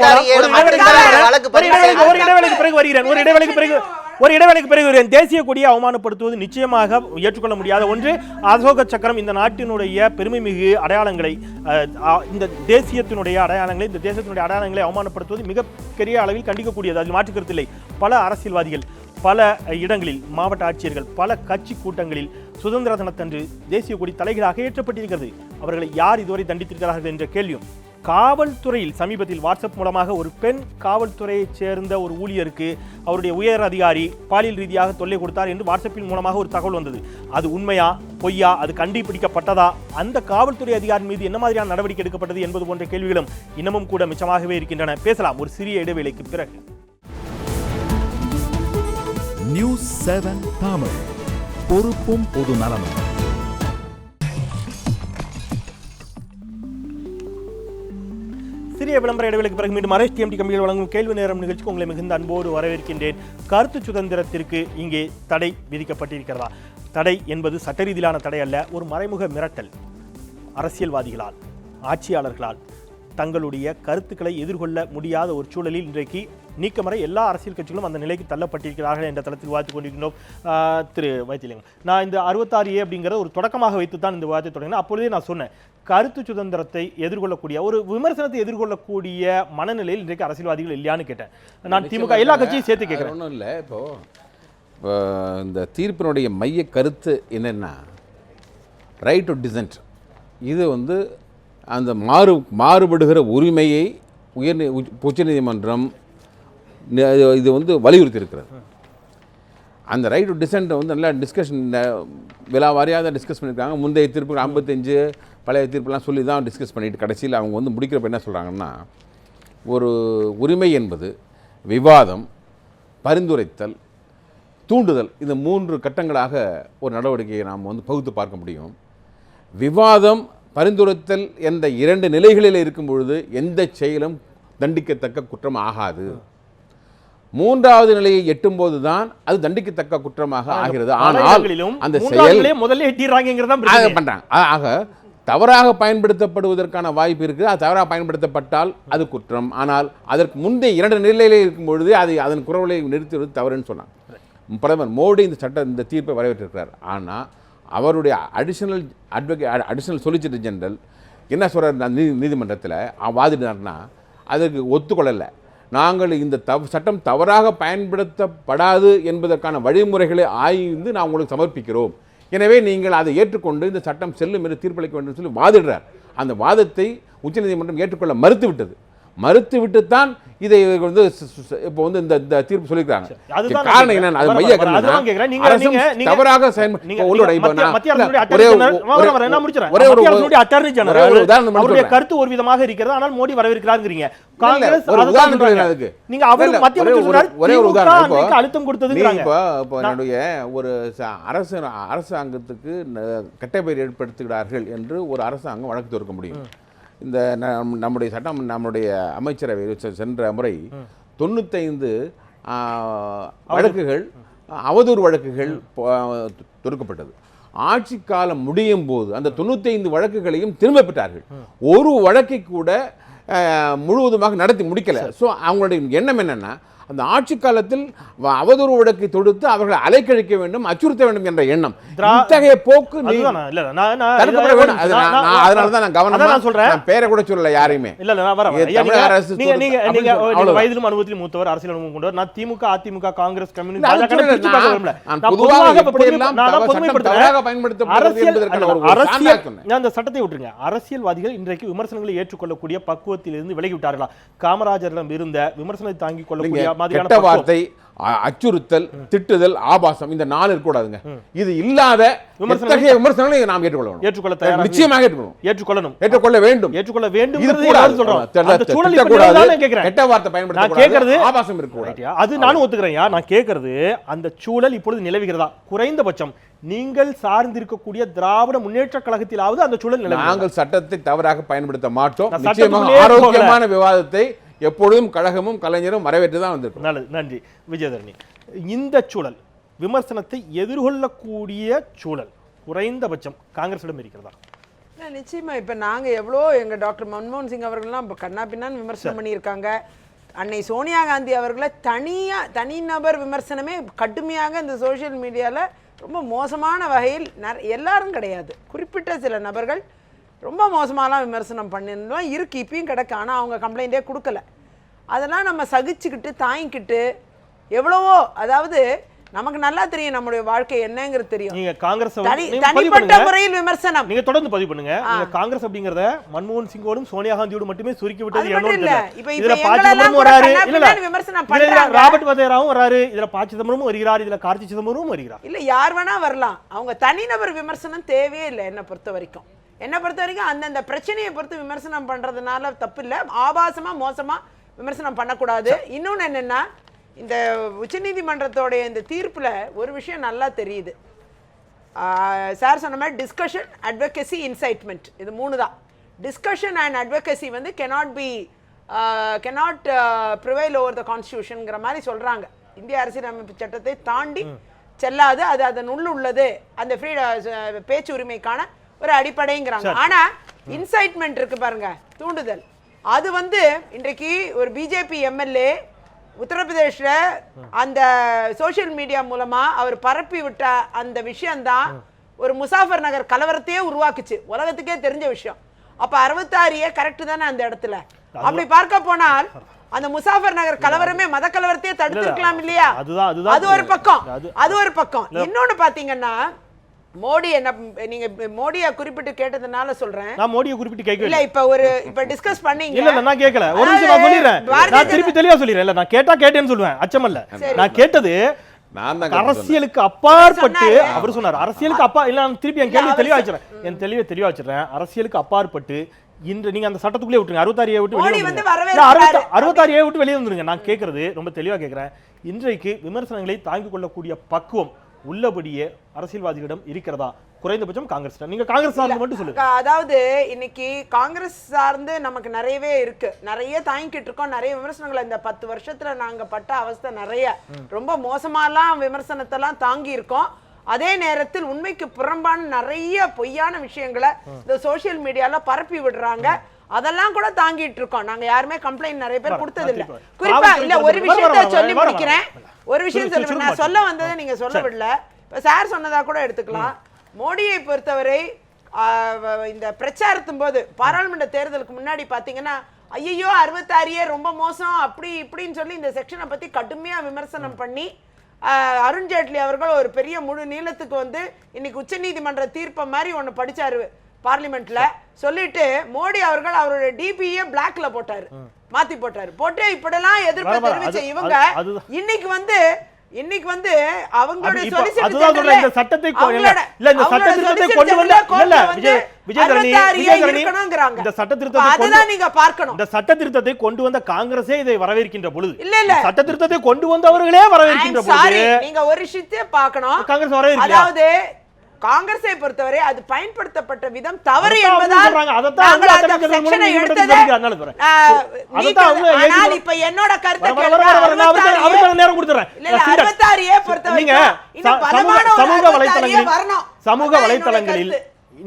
ஒரு இடைவேளைக்கு பிறகு தேசிய கொடியை அவமானப்படுத்துவது நிச்சயமாக ஏற்றுக்கொள்ள முடியாத ஒன்று. அசோக சக்கரம் இந்த நாட்டினுடைய பெருமை மிகு அடையாளங்களை, இந்த தேசியத்தினுடைய அடையாளங்களை, இந்த தேசத்தினுடைய அடையாளங்களை அவமானப்படுத்துவது மிகப்பெரிய அளவில் கண்டிக்கக்கூடியது, அதில் மாற்றுக்கருத்து இல்லை. பல அரசியல்வாதிகள் பல இடங்களில், மாவட்ட ஆட்சியர்கள் பல கட்சி கூட்டங்களில் சுதந்திர தினத்தன்று தேசிய கொடி தலைகீழாக ஏற்றப்பட்டிருக்கிறது. அவர்களை யார் இதுவரை தண்டித்திருக்கிறார்கள் என்ற கேள்வியும். காவல்துறையில் சமீபத்தில் வாட்ஸ்அப் மூலமாக ஒரு பெண் காவல்துறையைச் சேர்ந்த ஒரு ஊழியருக்கு அவருடைய உயர் அதிகாரி பாலியல் ரீதியாக தொல்லை கொடுத்தார் என்று வாட்ஸ்அப்பின் மூலமாக ஒரு தகவல் வந்தது. அது உண்மையா பொய்யா, அது கண்டுபிடிக்கப்பட்டதா, அந்த காவல்துறை அதிகாரி மீது என்ன மாதிரியான நடவடிக்கை எடுக்கப்பட்டது என்பது போன்ற கேள்விகளும் இன்னமும் கூட மிச்சமாகவே இருக்கின்றன. பேசலாம் ஒரு சிறிய இடைவேளைக்கு பிறகு. நியூஸ் 7 தமிழ், பொறுப்பும் பொது நலமும். சிறிய விளம்பர இடைவெளிக்கு பிறகு மீண்டும் RSTMT கம்பிகள் வழங்கும் கேள்வி நேரம் நிகழ்ச்சிக்கு உங்களை மிகுந்த அன்போடு வரவேற்கின்றேன். கருத்து சுதந்திரத்திற்கு இங்கே தடை விதிக்கப்பட்டிருக்கிறதா? தடை என்பது சட்ட ரீதியிலான தடை அல்ல, ஒரு மறைமுக மிரட்டல். அரசியல்வாதிகளால், ஆட்சியாளர்களால் தங்களுடைய கருத்துக்களை எதிர்கொள்ள முடியாத ஒரு சூழலில் இன்றைக்கு நீக்கமறை எல்லா அரசியல் கட்சிகளும் அந்த நிலைக்கு தள்ளப்பட்டிருக்கிறார்கள் என்ற தளத்தில் விவாதித்துக் கொண்டிருக்கின்றோம். திரு வைத்திலிங்கம், நான் இந்த 66A அப்படிங்கிற ஒரு தொடக்கமாக வைத்து தான் இந்த விவாதத்தை தொடங்கினேன். அப்பொழுதே நான் சொன்னேன், கருத்து சுதந்திரத்தை எதிர்கொள்ளக்கூடிய ஒரு விமர்சனத்தை எதிர்கொள்ளக்கூடிய மனநிலையில் இன்றைக்கு அரசியல்வாதிகள் இல்லையான்னு கேட்டேன். நான் திமுக எல்லா கட்சியும் சேர்த்து கேட்கிறேன். ஒன்றும் இல்லை, இப்போ இந்த தீர்ப்பினுடைய மைய கருத்து என்னென்னா ரைட் டு டிசென்ட். இது வந்து அந்த மாறுபடுகிற உரிமையை உச்சநீதிமன்றம் இது வந்து வலியுறுத்தி இருக்கிறது. அந்த ரைட் டு டிசென்ட்டை வந்து நல்லா டிஸ்கஷன் விழா வாரியாக தான் டிஸ்கஸ் பண்ணியிருக்காங்க. முந்தைய தீர்ப்பு 55 பழைய தீர்ப்புலாம் சொல்லி தான் டிஸ்கஸ் பண்ணிட்டு கடைசியில் அவங்க வந்து முடிக்கிறப்ப என்ன சொல்கிறாங்கன்னா, ஒரு உரிமை என்பது விவாதம், பரிந்துரைத்தல், தூண்டுதல், இந்த 3 கட்டங்களாக ஒரு நடவடிக்கையை நாம் வந்து பகுத்து பார்க்க முடியும். விவாதம், பரிந்துரைத்தல் என்ற 2 நிலைகளில் இருக்கும் பொழுது எந்த செயலும் தண்டிக்கத்தக்க குற்றம் ஆகாது. 3வது நிலையை எட்டும்போது தான் அது தண்டிக்கத்தக்க குற்றமாக ஆகிறது. ஆனால் அந்த செயல் முதல்ல எட்டிடுறாங்கிறத பண்றாங்க. ஆக தவறாக பயன்படுத்தப்படுவதற்கான வாய்ப்பு இருக்குது. அது தவறாக பயன்படுத்தப்பட்டால் அது குற்றம். ஆனால் அதற்கு முந்தைய 2 நிலையிலே இருக்கும் பொழுது அது அதன் குரலை நிறுத்துவது தவறுன்னு சொன்னாங்க. பிரதமர் மோடி இந்த தீர்ப்பை வரவேற்றிருக்கிறார். ஆனால் அவருடைய அடிஷனல் சொலிசிட்டர் ஜெனரல் என்ன சொல்கிறார் நீதிமன்றத்தில் வாதிட்டார்னா, அதுக்கு ஒத்துக்கொள்ளலை. நாங்கள் இந்த சட்டம் தவறாக பயன்படுத்தப்படாது என்பதற்கான வழிமுறைகளை ஆய்ந்து நான் உங்களுக்கு சமர்ப்பிக்கிறோம். எனவே நீங்கள் அதை ஏற்றுக்கொண்டு இந்த சட்டம் செல்லும் என்று தீர்ப்பளிக்க வேண்டும் சொல்லி வாதிடுறார். அந்த வாதத்தை உச்சநீதிமன்றம் ஏற்றுக்கொள்ள மறுத்துவிட்டு தான் இதை வந்து இப்போ வந்து இந்த தீர்ப்பு சொல்லிருக்காங்க. காரணம் என்னன்னா, அது மைய தவறாக கருத்து ஒரு விதமாக இருக்கிறது. ஆனால் மோடி வரவேற்கிறாருங்கிறீங்க. ஒரே ஒரு உதாரணம் அழுத்தம் கொடுத்தது. என்னுடைய ஒரு அரசாங்கத்துக்கு கெட்ட பெயர் ஏற்படுத்துகிறார்கள் என்று ஒரு அரசாங்கம் வழக்கு தொடுக்க முடியும். இந்த நம்முடைய சட்டம், நம்முடைய அமைச்சரவை சென்ற முறை 95 வழக்குகள், அவதூறு வழக்குகள் தொடுக்கப்பட்டது. ஆட்சி காலம் முடியும் போது அந்த 95 வழக்குகளையும் திரும்ப பெற்றார்கள். ஒரு வழக்கை கூட முழுவதுமாக நடத்தி முடிக்கல. ஸோ அவங்களுடைய எண்ணம் என்னன்னா, அந்த ஆட்சி காலத்தில் அவதூறு வழக்கை தொடுத்து அவர்களை அலைக்கழிக்க வேண்டும், அச்சுறுத்த வேண்டும் என்ற எண்ணம். இத்தகைய போக்கு அதனாலதான் நான் கவனமா சொல்றேன். பேரை கூட சொல்லல யாரையுமே. வயதிலும் அனுபவத்திலும் மூத்தவர், அரசியல் அனுபவம் கொண்டவர். நான் திமுக, அதிமுக, காங்கிரஸ், கம்யூனிஸ்ட் அந்த சட்டத்தை விட்டுருங்க. அரசியல்வாதிகள் இன்றைக்கு விமர்சனங்களை ஏற்றுக்கொள்ளக்கூடிய பக்குவத்தில் இருந்து விலகி விட்டார்களா? காமராஜரிடம் இருந்த விமர்சனத்தை தாங்கிக் கொள்ளக்கூடிய கெட்ட வார்த்தை, அச்சுறுத்தல், திட்டுதல், ஆபாசம், இந்த 4 இருக்கக்கூடாதுங்க. இது இல்லாத விமர்சனங்களை நாம் ஏற்றுக்கொள்ள தயார். நிச்சயமாக ஏற்றுக்கொள்ள வேண்டும். கெட்ட வார்த்தை பயன்படுத்தக்கூடாது, ஆபாசம் இருக்கக்கூடாது. அது நானும் ஒத்துக்கிறேன். நான் கேட்கறது, அந்த சூழல் இப்பொழுது நிலவுகிறதா? குறைந்தபட்சம் நீங்கள் சார்ந்திருக்கக்கூடிய திராவிட முன்னேற்ற கழகத்திலாவது அந்த சூழல் நிலவு. நாங்கள் சட்டத்தை தவறாக பயன்படுத்த மாட்டோம். நிச்சயமாக ஆரோக்கியமான விவாதத்தை எப்பொழுதும் கழகமும் கலைஞரும் வரவேற்று தான் வந்திருக்கும். நல்லது, நன்றி விஜயதரணி. இந்த சூழல், விமர்சனத்தை எதிர்கொள்ளக்கூடிய சூழல் குறைந்தபட்சம் காங்கிரஸிடம் இருக்கிறதா? நிச்சயமா. இப்போ நாங்கள் எவ்வளோ எங்கள் டாக்டர் மன்மோகன் சிங் அவர்கள்லாம் இப்போ கண்ணா பின்னான்னு விமர்சனம் பண்ணியிருக்காங்க. அன்னை சோனியா காந்தி அவர்களை தனிநபர் விமர்சனமே கடுமையாக இந்த சோஷியல் மீடியாவில் ரொம்ப மோசமான வகையில் எல்லாரும் கிடையாது, குறிப்பிட்ட சில நபர்கள் ரொம்ப மோசமாலாம் விமர்சனம் பண்ணிருந்தோம் இருக்கு, இப்பயும் கிடக்கு. ஆனால் அவங்க கம்ப்ளைண்டே கொடுக்கல. அதெல்லாம் நம்ம சகிச்சுக்கிட்டு தாங்கிக்கிட்டு எவ்வளவோ, அதாவது நமக்கு நல்லா தெரியும் நம்மளுடைய வாழ்க்கை என்னங்கிறது தெரியும். நீங்க காங்கிரஸ் தனிப்பட்ட முறையில் விமர்சனம் நீங்க தொடர்ந்து பதிவு பண்ணுங்க. நீங்க காங்கிரஸ் அப்படிங்கறத மன்மோகன் சிங்கோடும் சோனியா காந்தியோடும் மட்டுமே சுருக்கி விட்டது இல்ல. இப்ப இதுல பாஜகவும் வராரு, இல்ல விமர்சனம் பண்றாங்க. ராபர்ட் வதேராவும் வராரு, இதுல ப. சிதம்பரமும் வருகிறார், இதுல கார்த்தி சிதம்பரமும் வருகிறார். இல்ல யார் வேணா வரலாம். அவங்க தனிநபர் விமர்சனம் தேவையே இல்லை. என்னை பொறுத்த வரைக்கும் அந்தந்த பிரச்சனையை பொறுத்து விமர்சனம் பண்றதுனால தப்பு இல்லை. ஆபாசமா மோசமா விமர்சனம் பண்ணக்கூடாது. இன்னொன்னு என்னன்னா, இந்த உச்சநீதிமன்றத்தோடைய இந்த தீர்ப்புல ஒரு விஷயம் நல்லா தெரியுது. சார் சொன்ன மாதிரி டிஸ்கஷன், அட்வொகேசி, இன்சைட்மெண்ட், இது 3 தான். டிஸ்கஷன் அண்ட் அட்வொகேசி வந்து cannot be cannot prevail over the constitutionங்கிற மாதிரி சொல்றாங்க. இந்திய அரசியலமைப்பு சட்டத்தை தாண்டி செல்லாது, அது அதன் உள்ளது, அந்த பேச்சு உரிமைக்கான ஒரு அடிப்படைங்கிறாங்க. ஆனா இன்சைட்மெண்ட் இருக்கு பாருங்க, தூண்டுதல், அது வந்து இன்றைக்கு ஒரு பிஜேபி எம்எல்ஏ உத்தரப்பிரதேஷ்ல அந்த சோசியல் மீடியா மூலமா அவர் பரப்பி விட்ட அந்த விஷயம்தான் ஒரு முசாஃபர் நகர் கலவரத்தையே உருவாக்குச்சு, உலகத்துக்கே தெரிஞ்ச விஷயம். அப்ப 66 கரெக்ட் தானே அந்த இடத்துல? அப்படி பார்க்க போனால் அந்த முசாஃபர் நகர் கலவரமே மத கலவரத்தையே தடுத்திருக்கலாம் இல்லையா? அது ஒரு பக்கம். அது ஒரு பக்கம். இன்னொன்னு பாத்தீங்கன்னா மோடி என்ன, நீங்க மோடியை குறிப்பிட்டு கேட்டதுனால சொல்றேன். நான் மோடியை குறிப்பிட்டு கேட்கல. இல்ல இப்ப டிஸ்கஸ் பண்ணீங்க. இல்ல நான் கேட்கல. ஒரு நிமிஷம் நான் சொல்லிறேன். நான் திருப்பி தெளிவா சொல்லிறேன். இல்ல நான் கேட்டேன்னு சொல்லுவேன், அச்சமல்ல. நான் கேட்டது அரசியலுக்கு அப்பாற்பட்டு அவர் சொன்னார். அரசியலுக்கு அப்பா இல்ல, நான் திருப்பி என் கேள்வி தெளிவா வச்சிடறேன். அரசியலுக்கு அப்பாற்பட்டு இன்று நீங்க அந்த சட்டத்துக்குள்ளே விட்டுருங்க, 66A விட்டு வெளியே வந்துருங்க, 66A விட்டு வெளியே வந்துருங்க. நான் கேட்கறது ரொம்ப தெளிவா கேட்கிறேன். இன்றைக்கு விமர்சனங்களை தாங்கிக் கொள்ளக்கூடிய பக்குவம் உள்ளபடியே அரசியல்வாதிகளிடம் இருக்கிறதா? குறைந்தபட்சம் காங்கிரஸ். நீங்க காங்கிரஸ் சார்ந்து மட்டும் சொல்லுங்க. அதாவது இன்னைக்கு காங்கிரஸ் சார்ந்து நமக்கு நிறையவே இருக்கு, நிறைய தாங்கிட்டு இருக்கோம், நிறைய விமர்சனங்களை இந்த 10 வருஷத்துல நாங்க பட்ட அவஸ்தை நிறைய, ரொம்ப மோசமாலாம் விமர்சனத்தெல்லாம் தாங்கி இருக்கோம். அதே நேரத்தில் உண்மைக்கு புறம்பான நிறைய பொய்யான விஷயங்களை இந்த சோசியல் மீடியால பரப்பி விடுறாங்க, அதெல்லாம் கூட தாங்கிட்டு இருக்கோம். நாங்க யாருமே கம்ப்ளைண்ட் நிறைய பேர் கொடுத்தது இல்ல. குறிப்பா இல்ல, ஒரு விஷயத்தை சொல்லி முடிக்கிறேன். ஒரு விஷயம் சொல்லுவேன், நான் சொல்ல வந்ததை நீங்க சொல்ல விடல. இப்ப சார் சொன்னதா கூட எடுத்துக்கலாம். மோடியை பொறுத்தவரை இந்த பிரச்சாரத்தும் போது பாராளுமன்ற தேர்தலுக்கு முன்னாடி பாத்தீங்கன்னா ஐயோ 66 ரொம்ப மோசம் அப்படி இப்படின்னு சொல்லி இந்த செக்ஷனை பத்தி கடுமையா விமர்சனம் பண்ணி அருண்ஜேட்லி அவர்கள் ஒரு பெரிய முழு நீளத்துக்கு வந்து இன்னைக்கு உச்சநீதிமன்ற தீர்ப்பை மாதிரி ஒண்ணு படிச்சாரு பார்லிமெண்ட்ல. சொல்லிட்டு மோடி அவர்கள் அவருடைய டிபிஏ பிளாக்ல போட்டாரு, மாத்தி போட்டாரு. போட்டு இப்படிலாம் எதிர்ப்பு தெரிவிச்ச இவங்க இன்னைக்கு வந்து அவங்களுடைய இந்த சட்டத்தை கொண்டு வந்த இந்த சட்ட திருத்தத்தை கொண்டு வந்த காங்கிரஸே இதை வரவேற்கின்ற பொழுது, இல்ல சட்ட திருத்தத்தை கொண்டு வந்தவர்களே வரவேற்கின்ற பொழுது நீங்க ஒரு விஷயத்தை பார்க்கணும். காங்கிரஸ் வரவேற்கல. அதாவது காங்கிரஸை பொறுத்தவரை அது பயன்படுத்தப்பட்ட விதம் தவறு என்பதால் இப்ப என்னோட கருத்தை சமூக வலைத்தளங்களில்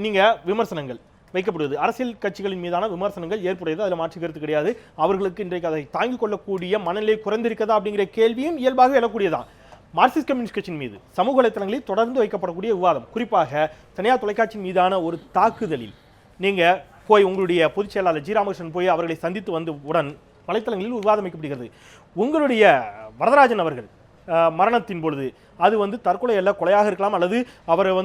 நீங்க விமர்சனங்கள் வைக்கப்படுவது, அரசியல் கட்சிகளின் மீதான விமர்சனங்கள் ஏற்புடையது, அதுல மாற்று கருத்து கிடையாது. அவர்களுக்கு இன்றைக்கு அதை தாங்கிக் கொள்ளக்கூடிய மனநிலை குறைந்திருக்கதா அப்படிங்கிற கேள்வியும் இயல்பாக எழக்கூடியதான். மார்க்சிஸ்ட் கம்யூனிஸ்ட் கட்சியின் மீது சமூக வலைத்தளங்களில் தொடர்ந்து வைக்கப்படக்கூடிய விவாதம், குறிப்பாக தனியார் தொலைக்காட்சியின் மீதான ஒரு தாக்குதலில் நீங்க போய் உங்களுடைய பொதுச் செயலாளர் ஜி ராமகிருஷ்ணன் போய் அவர்களை சந்தித்து வந்து உடன் வலைத்தளங்களில் விவாதம் வைக்கப்படுகிறது. உங்களுடைய வரதராஜன் அவர்கள் மரணத்தின் பொழுது அது வந்து தற்கொலை அல்ல, கொலையாக இருக்கலாம், அல்லது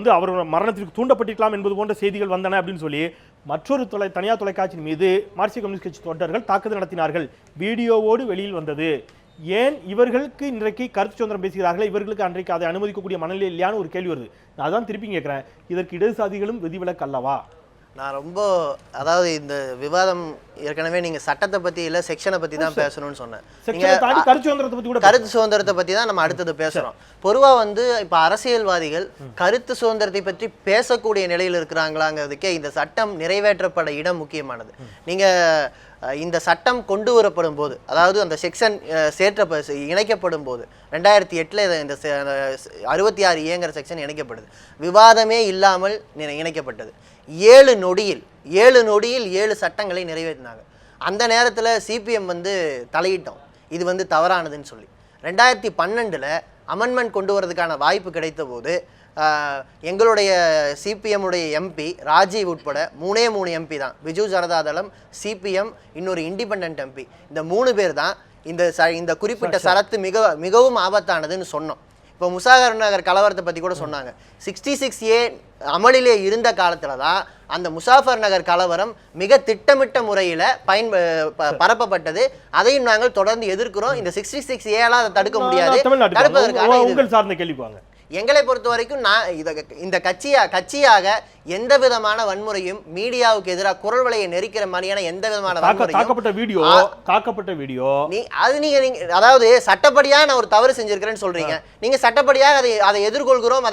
அவர் மரணத்திற்கு தூண்டப்பட்டிருக்கலாம் என்பது போன்ற செய்திகள் வந்தன அப்படின்னு சொல்லி மற்றொரு தனியார் தொலைக்காட்சியின் மீது மார்க்சிஸ்ட் கம்யூனிஸ்ட் கட்சி தொண்டர்கள் தாக்குதல் நடத்தினார்கள். வீடியோவோடு வெளியில் வந்தது. ஏன் இவர்களுக்கு இன்றைக்கு கருத்து சுதந்திரம் பேசுகிறார்கள், இவர்களுக்கு அன்றைக்கு அதை அனுமதிக்கக்கூடிய மனநிலை இல்லையான்னு ஒரு கேள்வி வருது. நான் தான் திருப்பி கேட்கிறேன், இதற்கு இடதுசாரிகளும் விதிவிலக்கு அல்லவா? நான் ரொம்ப, அதாவது இந்த விவாதம் ஏற்கனவே நீங்க சட்டத்தை பத்தி இல்ல செக்ஷனை பத்தி தான் பேசணும்னு சொன்னேன். கருத்து சுதந்திரத்தை பத்தி தான் நம்ம அடுத்தது பேசுறோம். பொதுவா வந்து இப்ப அரசியல்வாதிகள் கருத்து சுதந்திரத்தை பற்றி பேசக்கூடிய நிலையில் இருக்கிறாங்களாங்கிறதுக்கே இந்த சட்டம் நிறைவேற்றப்பட இடம் முக்கியமானது. நீங்க இந்த சட்டம் கொண்டு வரப்படும் போது, அதாவது அந்த செக்ஷன் இணைக்கப்படும் போது 2008 இந்த 66Aங்கிற செக்ஷன் இணைக்கப்படுது. விவாதமே இல்லாமல் இணைக்கப்பட்டது. 7 நொடியில் 7 சட்டங்களை நிறைவேற்றினாங்க. அந்த நேரத்தில் சிபிஎம் வந்து தலையிட்டோம், இது வந்து தவறானதுன்னு சொல்லி. 2012 அமெண்ட்மெண்ட் கொண்டு வரதுக்கான வாய்ப்பு கிடைத்த போது எங்களுடைய சிபிஎம்முடைய எம்பி ராஜீவ் உட்பட 3 எம்பி தான், பிஜு ஜனதாதளம், சிபிஎம், இன்னொரு இண்டிபெண்ட் எம்பி, இந்த 3 பேர் தான் இந்த குறிப்பிட்ட சரத்து மிகவும் ஆபத்தானதுன்னு சொன்னோம். இப்போ முசாஃபர் நகர் கலவரத்தை பற்றி கூட சொன்னாங்க. 66A அமலிலே இருந்த காலத்தில் தான் அந்த முசாஃபர் நகர் கலவரம் மிக திட்டமிட்ட முறையில் பரப்பப்பட்டது. அதையும் நாங்கள் தொடர்ந்து எதிர்க்கிறோம். இந்த 66A அதை தடுக்க முடியாது. எங்களை பொறுத்த வரைக்கும் நான் இந்த கட்சியாக எந்த விதமான வன்முறையும் மீடியாவுக்கு எதிராக குரல் வலையை நெரிக்கிற மாதிரியான எந்த விதமான தாக்கப்பட்ட வீடியோ நீங்க அதாவது சட்டப்படியா நான் ஒரு தவறு செஞ்சிருக்கிறேன்னு சொல்றீங்க. நீங்க சட்டப்படியாக அதை எதிர்கொள்கிறோம்,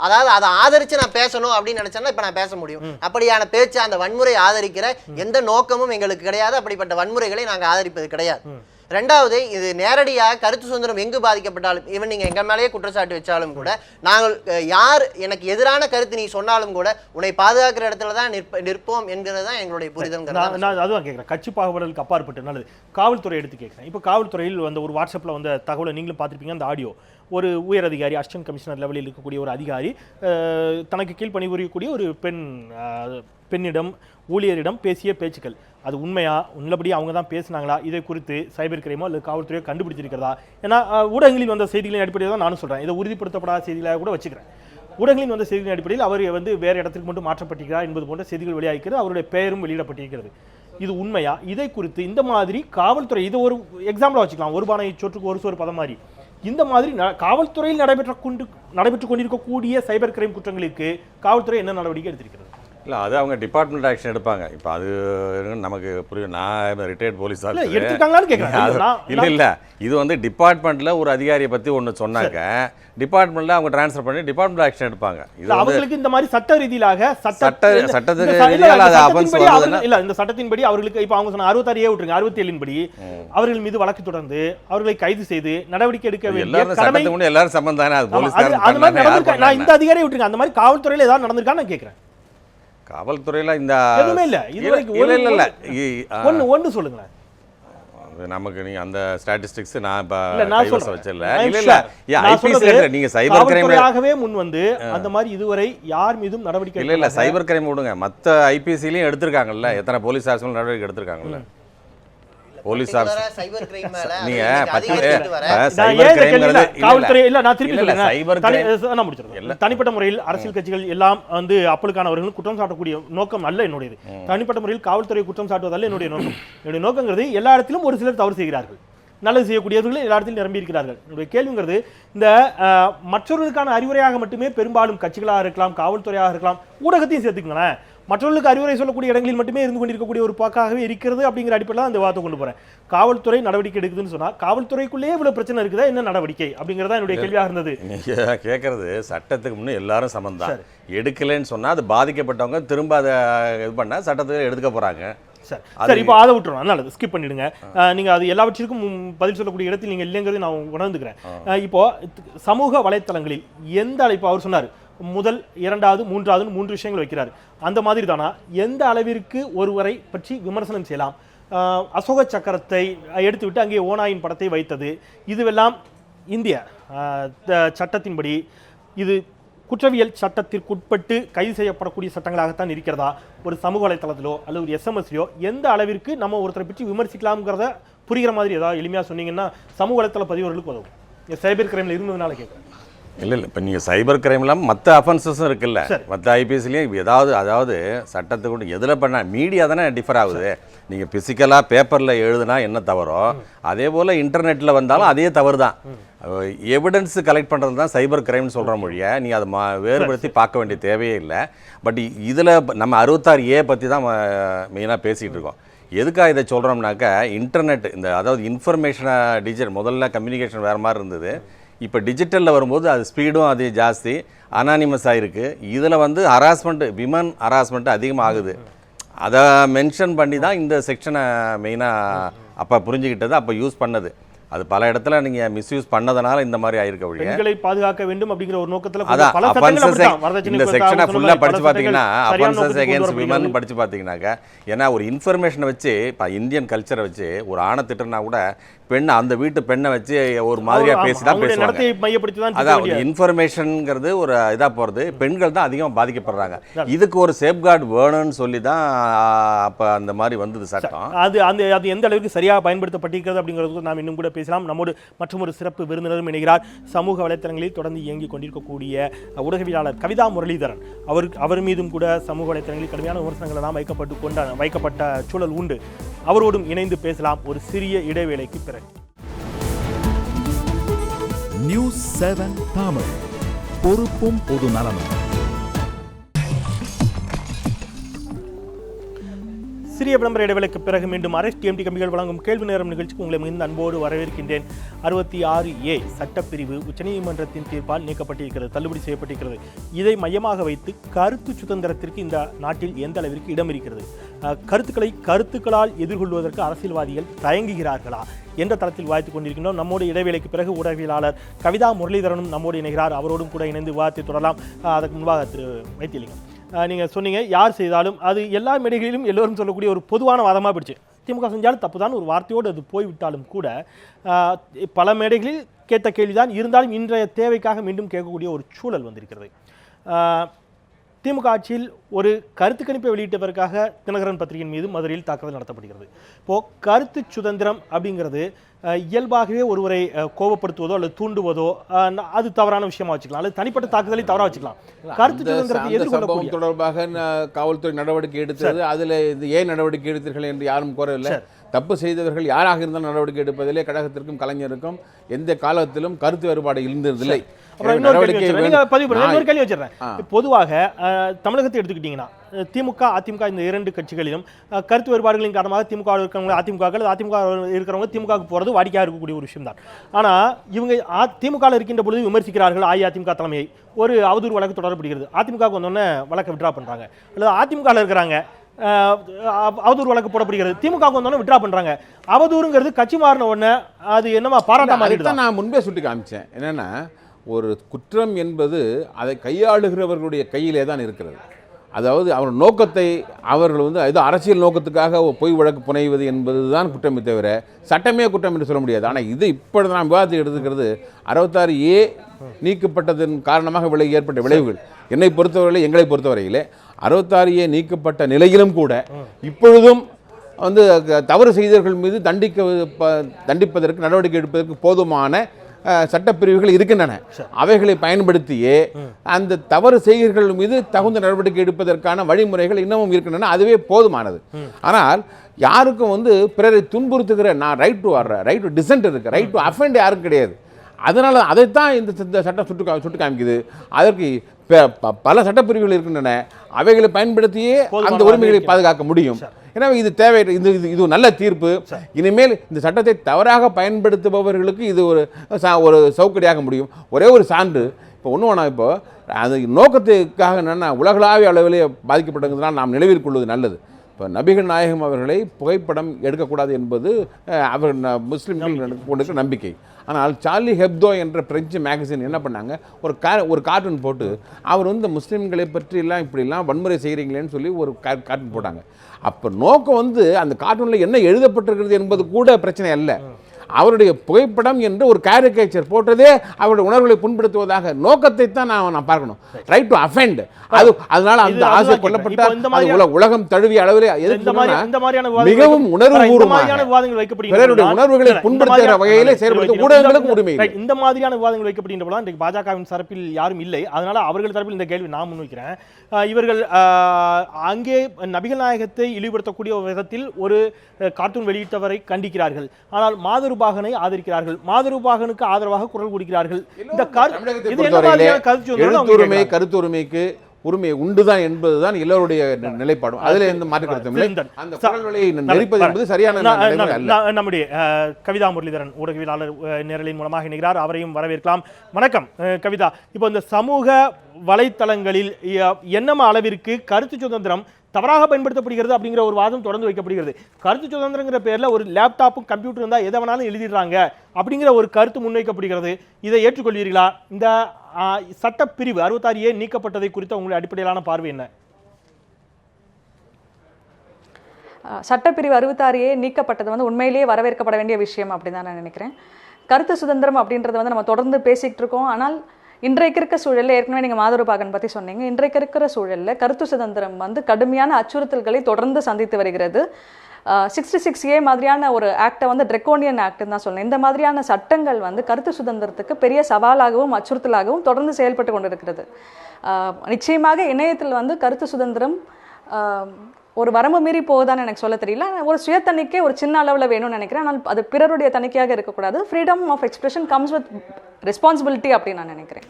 அதாவது அதை ஆதரிச்சு நான் பேசணும் அப்படின்னு நினைச்சேன்னா இப்ப நான் பேச முடியும். அப்படியான பேச்சு, அந்த வன்முறை ஆதரிக்கிற எந்த நோக்கமும் எங்களுக்கு கிடையாது. அப்படிப்பட்ட வன்முறைகளை நாங்க ஆதரிப்பது கிடையாது. ரெண்டாவது, இது நேரடியாக கருத்து சுதந்திரம் எங்கு பாதிக்கப்பட்டாலும், இவன் நீங்க எங்க மேலேயே குற்றச்சாட்டு வச்சாலும் கூட, நாங்கள் யார் எனக்கு எதிரான கருத்து நீ சொன்னாலும் கூட உன்னை பாதுகாக்கிற இடத்துல தான் நிற்போம் என்கிறது தான் எங்களுடைய புரிதல். நான் அதுதான் கேட்குறேன், கட்சி பாகுபாடுகளுக்கு அப்பாற்பட்டு. நல்லது, காவல்துறை எடுத்து கேட்குறேன். இப்போ காவல்துறையில் வந்த ஒரு வாட்ஸ்அப்பில் வந்த தகவலை நீங்களும் பார்த்துருப்பீங்க. அந்த ஆடியோ, ஒரு உயர் அதிகாரி, அசிஸ்டன்ட் கமிஷனர் லெவலில் இருக்கக்கூடிய ஒரு அதிகாரி தனக்கு கீழ் பணிபுரியக்கூடிய ஒரு பெண்ணிடம், ஊழியரிடம் பேசிய பேச்சுக்கள், அது உண்மையா, உள்ளபடி அவங்க தான் பேசினாங்களா, இதை குறித்து சைபர் கிரைமோ அல்லது காவல்துறையோ கண்டுபிடிச்சிருக்கிறதா? ஏன்னா ஊடகங்களில் வந்த செய்திகளின் அடிப்படையில் தான் நானும் சொல்கிறேன், இதை உறுதிப்படுத்தப்படாத செய்திகளாக கூட வச்சுக்கிறேன். ஊடகங்களில் வந்த செய்திகளின் அடிப்படையில் அவர் வேறு இடத்துக்கு மட்டும் மாற்றப்பட்டிருக்கிறார் என்பது போன்ற செய்திகள் வெளியாகிறது, அவருடைய பெயரும் வெளியிடப்பட்டிருக்கிறது. இது உண்மையா? இதை குறித்து இந்த மாதிரி காவல்துறை, இதை ஒரு எக்ஸாம்பிளாக வச்சுக்கலாம், ஒரு பானை சொற்றுக்கு ஒரு சோறு பதம் மாதிரி. இந்த மாதிரி காவல்துறையில் நடைபெற்று கொண்டிருக்கக்கூடிய சைபர் கிரைம் குற்றங்களுக்கு காவல்துறை என்ன நடவடிக்கை எடுத்திருக்கிறது? இல்லை, அது அவங்க டிபார்ட்மெண்ட் ஆக்ஷன் எடுப்பாங்க. இப்போ அது நமக்கு புரியும். நான் ரிட்டையர்ட் போலீஸ் எடுத்துருக்காங்களான்னு கேட்குறேன். இல்லை, இது வந்து டிபார்ட்மெண்ட்டில் ஒரு அதிகாரியை பற்றி ஒன்று சொன்னாங்க, டிபார்ட்மெண்ட்டில் அவங்க ட்ரான்ஸ்ஃபர் பண்ணி டிபார்ட்மெண்ட் ஆக்ஷன் எடுப்பாங்க. இது அவங்களுக்கு இந்த மாதிரி சட்ட ரீதியாக சட்டத்தின்படி இந்த சட்டத்தின்படி அவர்களுக்கு இப்போ அவங்க சொன்ன 66A விட்டுருங்க, 67 படி அவர்கள் மீது வழக்கு தொடர்ந்து அவர்களை கைது செய்து நடவடிக்கை எடுக்க வேண்டிய எல்லாரும் சம்பந்தம் தானே. நான் இந்த அதிகாரியை விட்டுருங்க, அந்த மாதிரி காவல்துறையில் ஏதாவது நடந்திருக்கான்னு நான் கேட்குறேன். காவல்துறையில் இந்த எதுவுமே இல்லை இது வரைக்கும். ஒன்று சொல்லுங்களேன் நமக்கு. நீங்க அந்த ஸ்டாட்டிஸ்டிக்ஸ் நான் இப்ப கைவசம் வச்சல. இல்ல ஐபிசி நீங்க சைபர் கிரைம்காகவே முன் வந்து அந்த மாதிரி இதுவரை யார் மீதும் நடவடிக்கை இல்ல சைபர் கிரைம் விடுங்க, மத்த ஐபிசிலயும் எடுத்திருக்காங்கல்ல, எத்தனை போலீஸ் ஆஃபீஸர் நடவடிக்கை எடுத்திருக்காங்கல்ல. போலீஸ் சைபர் கிரைம் மேல நீங்க தனிப்பட்ட முறையில் அரசியல் கட்சிகள் எல்லாம் வந்து அப்பலுக்கானவர்கள் குற்றம் சாட்டக்கூடிய நோக்கம் அல்ல என்னுடையது. தனிப்பட்ட முறையில் காவல்துறை குற்றம் சாட்டுவதல்ல என்னுடைய நோக்கம். என்னுடைய நோக்கங்கிறது எல்லா இடத்திலும் ஒரு சிலர் தவறு செய்கிறார்கள், நல்லது செய்யக்கூடியவர்கள் எல்லா இடத்திலும் நிரம்பி இருக்கிறார்கள். என்னுடைய கேள்விங்கிறது இந்த மற்றவர்களுக்கான அறிவுரையாக மட்டுமே பெரும்பாலும் கட்சிகளாக இருக்கலாம், காவல்துறையாக இருக்கலாம், ஊடகத்தையும் சேர்த்துக்கங்களேன், மற்றவர்களுக்கு அறிவுரை சொல்லக்கூடிய இடங்களில் மட்டுமே இருந்து கொண்டிருக்கக்கூடிய ஒரு போக்காகவே இருக்கிறது. அப்படிங்கிற அடிப்படையில் அந்த வார்த்தை கொண்டு போறேன். காவல்துறை நடவடிக்கை எடுக்குதுன்னு சொன்னா காவல்துறைக்குள்ளேயே இவ்வளவு பிரச்சனை இருக்குதா, என்ன நடவடிக்கை அப்படிங்கிறதா என்னுடைய கேள்வியாக இருந்தது. நீங்க கேட்கறது சட்டத்துக்கு முன்னே எல்லாரும் சமந்தான். எடுக்கலைன்னு சொன்னா அது பாதிக்கப்பட்டவங்க திரும்ப அதை இது பண்ண சட்டத்துக்கு எடுத்துக்க போறாங்க. சரி, இப்போ அதை விட்டுறோம், நல்லது, ஸ்கிப் பண்ணிடுங்க. நீங்க அது எல்லாவற்றிற்கும் பதில் சொல்லக்கூடிய இடத்தில் நீங்க இல்லைங்கிறது நான் உணர்ந்துக்கிறேன். இப்போ சமூக வலைத்தளங்களில் எந்த அளவு அவர் சொன்னார், முதல், இரண்டாவது, மூன்றாவது 3 விஷயங்கள் வைக்கிறார். அந்த மாதிரி தானா எந்த அளவிற்கு ஒருவரை பற்றி விமர்சனம் செய்யலாம்? அசோக சக்கரத்தை எடுத்துவிட்டு அங்கே ஓநாயின் படத்தை வைத்தது, இதுவெல்லாம் இந்திய சட்டத்தின்படி இது குற்றவியல் சட்டத்திற்குட்பட்டு கைது செய்யப்படக்கூடிய சட்டங்களாகத்தான் இருக்கிறதா? ஒரு சமூக வலைத்தளத்திலோ அல்லது ஒரு எஸ்எம்எஸ்லையோ எந்த அளவிற்கு நம்ம ஒருத்தரை பற்றி விமர்சிக்கலாம்ங்கிறத புரிகிற மாதிரி ஏதாவது எளிமையாக சொன்னீங்கன்னா சமூக வலைத்தள பதிவர்களுக்கு உதவும். சைபர் கிரைமில் இருந்ததுனால கேட்குறேன். இல்லை இப்போ நீங்கள் சைபர் கிரைம் இல்லாமல் மற்ற அஃபென்சஸும் இருக்குல்ல, மற்ற ஐபிஎஸ்லேயும் அதாவது சட்டத்தை கொண்டு எதில் பண்ணால் மீடியா தானே டிஃபர் ஆகுது. நீங்கள் ஃபிசிக்கலாக பேப்பரில் எழுதுனா என்ன தவறோ அதே போல் இன்டர்நெட்டில் வந்தாலும் அதே தவறு தான். எவிடன்ஸ் கலெக்ட் பண்ணுறது தான் சைபர் கிரைம்னு சொல்கிற மொழியை நீ அதை வேறுபடுத்தி பார்க்க வேண்டிய தேவையே இல்லை. பட் இதில் நம்ம 66A பற்றி தான் மெயினாக பேசிகிட்டு இருக்கோம். எதுக்காக இதை சொல்கிறோம்னாக்கா, இன்டர்நெட் இந்த அதாவது இன்ஃபர்மேஷனை டிஜிட்டல், முதல்ல கம்யூனிகேஷன் வேறு மாதிரி இருந்தது, இப்போ டிஜிட்டலில் வரும்போது அது ஸ்பீடும் அது ஜாஸ்தி, அனானிமஸாக இருக்குது. இதில் வந்து ஹராஸ்மெண்ட்டு, விமன் ஹராஸ்மெண்ட்டு அதிகமாக ஆகுது. அதை மென்ஷன் பண்ணி தான் இந்த செக்ஷனை மெயினாக அப்போ புரிஞ்சுக்கிட்டது, அப்போ யூஸ் பண்ணது. அது பல இடத்துல நீங்க மிஸ்யூஸ் பண்ணதனால இந்த மாதிரி ஆயிருக்க வழியா பெண்களை பாதுகாக்க வேண்டும் அப்படிங்கிற ஒரு நோக்கத்துல பல சட்டங்கள் இந்த செக்ஷனை ஃபுல்லா படிச்சு பாத்தீங்கன்னா அஃபென்சஸ் அகைன்ஸ்ட் விமன் படிச்சு பாத்தீங்கன்னாக்க, ஏன்னா ஒரு இன்ஃபர்மேஷனை வச்சு இப்போ இந்தியன் கல்ச்சரை வச்சு ஒரு ஆணை திட்டுனா கூட பெண் அந்த வீட்டு பெண்ணை வச்சு ஒரு மாதிரியா பேசி தான் பேசுவாங்க. அதான் இன்ஃபர்மேஷன்ங்கிறது ஒரு இதா போறது, பெண்கள் தான் அதிகமாக பாதிக்கப்படுறாங்க. இதுக்கு ஒரு சேஃப்கார்டு வேணும்னு சொல்லி தான் அப்போ அந்த மாதிரி வந்தது சட்டம். அது எந்த அளவுக்கு சரியாக பயன்படுத்தப்பட்டிருக்கிறது அப்படிங்கிறது நாம் இன்னும் கூட பேசலாம். நம்மோடு மற்றும் ஒரு சிறப்பு விருந்தினரும் இணைகிறார். சமூக வலைத்தளங்களில் தொடர்ந்து இயங்கிக் கொண்டிருக்கக்கூடிய ஊடகவியலாளர் கவிதா முரளிதரன். அவர் மீதும் கூட சமூக வலைத்தளங்களில் கடுமையான விமர்சனங்கள் எல்லாம் வைக்கப்பட்ட சூழல் உண்டு. அவரோடும் இணைந்து பேசலாம் ஒரு சிறிய இடைவேளைக்கு பிறகு. News 7 Tamil. பொறுப்பும் பொது நலமும். சிறிய விளம்பர இடைவேளைக்கு பிறகு மீண்டும் RSTMT கம்பிகள் வழங்கும் கேள்வி நேரம் நிகழ்ச்சிக்கு உங்களை மிகுந்த அன்போடு வரவேற்கின்றேன். 66A சட்டப்பிரிவு உச்சநீதிமன்றத்தின் தீர்ப்பால் நீக்கப்பட்டிருக்கிறது, தள்ளுபடி செய்யப்பட்டிருக்கிறது. இதை மையமாக வைத்து கருத்து சுதந்திரத்திற்கு இந்த நாட்டில் எந்த அளவிற்கு இடம் இருக்கிறது, கருத்துக்களால் எதிர்கொள்வதற்கு அரசியல்வாதிகள் தயங்குகிறார்களா என்ற தளத்தில் வாய்த்துக் கொண்டிருக்கின்றோம். நம்மோடு இடைவேளைக்கு பிறகு ஊடகவியலாளர் கவிதா முரளிதரனும் நம்மோடு இணைகிறார். அவரோடும் கூட இணைந்து விவாதத்தை தொடரலாம். அதற்கு முன்பாக திரு வைத்தியலிங்கம், நீங்கள் சொன்னீங்க யார் செய்தாலும் அது எல்லா மேடைகளிலும் எல்லோரும் சொல்லக்கூடிய ஒரு பொதுவான வாதமாக போயிடுச்சு. திமுக செஞ்சாலும் தப்பு தான் ஒரு வார்த்தையோடு அது போய்விட்டாலும் கூட பல மேடைகளில் கேட்ட கேள்விதான். இருந்தாலும் இன்றைய தேவைக்காக மீண்டும் கேட்கக்கூடிய ஒரு சூழல் வந்திருக்கிறது. திமுக ஆட்சியில் ஒரு கருத்து கணிப்பை வெளியிட்டதற்காக தினகரன் பத்திரிகையின் மீது மதுரையில் தாக்குதல் நடத்தப்படுகிறது. இப்போது கருத்து சுதந்திரம் அப்படிங்கிறது இயல்பாகவே ஒருவரை கோபப்படுத்துவதோ அல்லது தூண்டுவதோ அது தவறான விஷயமா வச்சுக்கலாம், அல்லது தனிப்பட்ட தாக்குதலை தவறாக வச்சுக்கலாம். கருத்து சுதந்திரத்தை எதிர்கொள்ளக்கூடிய தொடர்பாக காவல்துறை நடவடிக்கை எடுத்தது, அதில் இது ஏன் நடவடிக்கை எடுத்தீர்கள் என்று யாரும் கோரவில்லை. தப்பு செய்தவர்கள் யாராக இருந்தாலும் நடவடிக்கை எடுப்பதிலே கழகத்திற்கும் கலைஞருக்கும் எந்த காலத்திலும் கருத்து வேறுபாடு இருந்ததில்லை. பொதுவாக தமிழகத்தை எடுத்துக்கிட்டீங்கன்னா திமுக அதிமுக இந்த இரண்டு கட்சிகளிலும் கருத்து வேறுபாடுகளின் காரணமாக திமுக இருக்கிறவங்க அதிமுக இருக்கிறவங்க திமுக போறது வாடிக்கையாக இருக்கக்கூடிய ஒரு விஷயம் தான். ஆனா இவங்க திமுக இருக்கின்ற பொழுது விமர்சிக்கிறார்கள் அஇஅதிமுக தலைமையை. ஒரு அவதூறு வழக்கு தொடரப்படுகிறது, அதிமுக வந்தோடனே வழக்கை விட்ரா பண்றாங்க. அல்லது அதிமுக இருக்கிறாங்க, அவதூறு வழக்கு போடப்படுகிறது, திமுக வந்தோடனே விட்ரா பண்றாங்க. அவதூறுங்கிறது கட்சி மாறின உடனே அது என்னமா பாராட்ட மாதிரி தான். நான் முன்பே சுட்டி காமிச்சேன் என்னன்னா, ஒரு குற்றம் என்பது அதை கையாளுகிறவர்களுடைய கையிலே தான் இருக்கிறது. அதாவது அவர் நோக்கத்தை அவர்கள் ஏதோ அரசியல் நோக்கத்துக்காக பொய் வழக்கு புனைவது என்பது தான் குற்றமே தவிர சட்டமே குற்றம் என்று சொல்ல முடியாது. ஆனால் இது இப்பொழுது நான் விவாதத்தை எடுத்துக்கிறது 66A நீக்கப்பட்டதன் காரணமாக ஏற்பட்ட விளைவுகள். என்னை பொறுத்தவரையிலே, எங்களை பொறுத்தவரையிலே 66A நீக்கப்பட்ட நிலையிலும் கூட இப்பொழுதும் தவறு செய்தவர்கள் மீது தண்டிப்பதற்கு நடவடிக்கை எடுப்பதற்கு போதுமான சட்டப்பிரிவுகள் இருக்கின்றன. அவைகளை பயன்படுத்தியே அந்த தவறு செய்கிறவர்கள் மீது தகுந்த நடவடிக்கை எடுப்பதற்கான வழிமுறைகள் இன்னமும் இருக்கின்றன. அதுவே போதுமானது. ஆனால் யாருக்கும் பிறரை துன்புறுத்துகிற ரைட் டு டிசென்ட் இருக்கு, ரைட் டு அஃபெண்ட் யாருக்கும் கிடையாது. அதனால அதைத்தான் இந்த சட்டம் சுட்டு காமிக்குது. அதற்கு பல சட்டப்பிரிவுகள் இருக்கின்றன, அவைகளை பயன்படுத்தியே அந்த உரிமைகளை பாதுகாக்க முடியும். எனவே இது தேவை, இது நல்ல தீர்ப்பு. இனிமேல் இந்த சட்டத்தை தவறாக பயன்படுத்துபவர்களுக்கு இது ஒரு சௌகரியாக முடியும். ஒரே ஒரு சான்று, இப்போ ஒன்று வேணாம், இப்போ அது நோக்கத்துக்காக என்னென்னா உலகளாவிய அளவிலே பாதிக்கப்பட்டதுனால் நாம் நினைவில் கொள்வது நல்லது. இப்போ நபிகள் நாயகம் அவர்களை புகைப்படம் எடுக்கக்கூடாது என்பது அவர் முஸ்லீம்கள் கொண்டிருக்கிற நம்பிக்கை. ஆனால் சார்லி ஹெப்தோ என்ற பிரெஞ்சு மேகசின் என்ன பண்ணாங்க, ஒரு கார்ட்டூன் போட்டு அவர் முஸ்லீம்களை பற்றிலாம் இப்படிலாம் வன்முறை செய்கிறீங்களேன்னு சொல்லி ஒரு கார்ட்டூன் போட்டாங்க. அப்போ நோக்கம் அந்த கார்ட்டூனில் என்ன எழுதப்பட்டிருக்கிறது என்பது கூட பிரச்சனை அல்ல. அவருடைய புகைப்படம் என்று ஒரு கேரிகேச்சர் போட்டதே அவருடைய உணர்வுகளை புண்படுத்துவதாக நோக்கத்தை தான் நான் பார்க்கணும். ரைட் டு அஃபெண்ட், அதனால அந்த ஆசை கொல்லப்பட்ட உலகம் தழுவிய அளவில் மிகவும் உணர்வுபூர்வமான பிறருடைய உணர்வுகளை புண்படுத்துகிற வகையிலே செயல்படுத்த ஊடகங்களுக்கும் உரிமை. இந்த மாதிரியான விவாதங்கள் வைக்கப்படுகின்ற இன்றைக்கு பாஜகவின் தரப்பில் யாரும் இல்லை. அதனால அவர்கள் தரப்பில் இந்த கேள்வி நான் முன்வைக்கிறேன். இவர்கள் அங்கே நபிகள் நாயகத்தை இழிவுபடுத்தக்கூடிய விதத்தில் ஒரு கார்ட்டூன் வெளியிட்டவரை கண்டிக்கிறார்கள், ஆனால் மாதருபாகனை ஆதரிக்கிறார்கள், மாதருபாகனுக்கு ஆதரவாக குரல் கொடுக்கிறார்கள். இந்த கருத்துரிமைக்கு உரிமை உண்டுதான் என்பதுதான் எல்லோருடைய நிலைப்பாடும். அதில் எந்த மாற்று கருத்தும் இல்லை. அந்த குரல்களை நெரிப்பது என்பது சரியான நம்முடைய கவிதா முரளிதரன் ஊடகவியலாளர் நேரலின் மூலமாக இணைகிறார். அவரையும் வரவேற்கலாம். வணக்கம் கவிதா. இப்போ இந்த சமூக வலைத்தளங்களில் என்னமா அளவிற்கு கருத்து சுதந்திரம் தவறாக பயன்படுத்தப்படுகிறது அப்படிங்கிற ஒரு வாதம் தொடர்ந்து வைக்கப்படுகிறது. கருத்து சுதந்திரங்கிற பேர்ல ஒரு லேப்டாப்பும் கம்ப்யூட்டர் இருந்தால் எதை வேணாலும் எழுதிடுறாங்க அப்படிங்கிற ஒரு கருத்து முன்வைக்கப்படுகிறது. இதை ஏற்றுக்கொள்வீர்களா? இந்த சட்டப்பிரிவு 66A நீக்கப்பட்டதை குறித்த உங்களுடைய அடிப்படையிலான பார்வை என்ன? சட்டப்பிரிவு 66A நீக்கப்பட்டது உண்மையிலேயே வரவேற்கப்பட வேண்டிய விஷயம் அப்படின்னு தான் நான் நினைக்கிறேன். கருத்து சுதந்திரம் அப்படின்றது நம்ம தொடர்ந்து பேசிக்கிட்டு இருக்கோம். ஆனால் இன்றைக்கு இருக்க சூழலில், ஏற்கனவே நீங்கள் மாதருபாகன் பற்றி சொன்னீங்க, இன்றைக்கு இருக்கிற சூழலில் கருத்து சுதந்திரம் கடுமையான அச்சுறுத்தல்களை தொடர்ந்து சந்தித்து வருகிறது. 66A மாதிரியான ஒரு ஆக்டை ட்ரெக்கோனியன் ஆக்ட்னு தான் சொல்லணும். இந்த மாதிரியான சட்டங்கள் கருத்து சுதந்திரத்துக்கு பெரிய சவாலாகவும் அச்சுறுத்தலாகவும் தொடர்ந்து செயல்பட்டு கொண்டிருக்கிறது. நிச்சயமாக இணையத்தில் கருத்து சுதந்திரம் ஒரு வரம்பு மீறி போகுதான்னு எனக்கு சொல்ல தெரியல. ஒரு சுய தணிக்கை ஒரு சின்ன அளவில் வேணும்னு நினைக்கிறேன். ஆனால் அது பிறருடைய தணிக்கையாக இருக்கக்கூடாது. Freedom of expression comes with responsibility அப்படின்னு நான் நினைக்கிறேன்.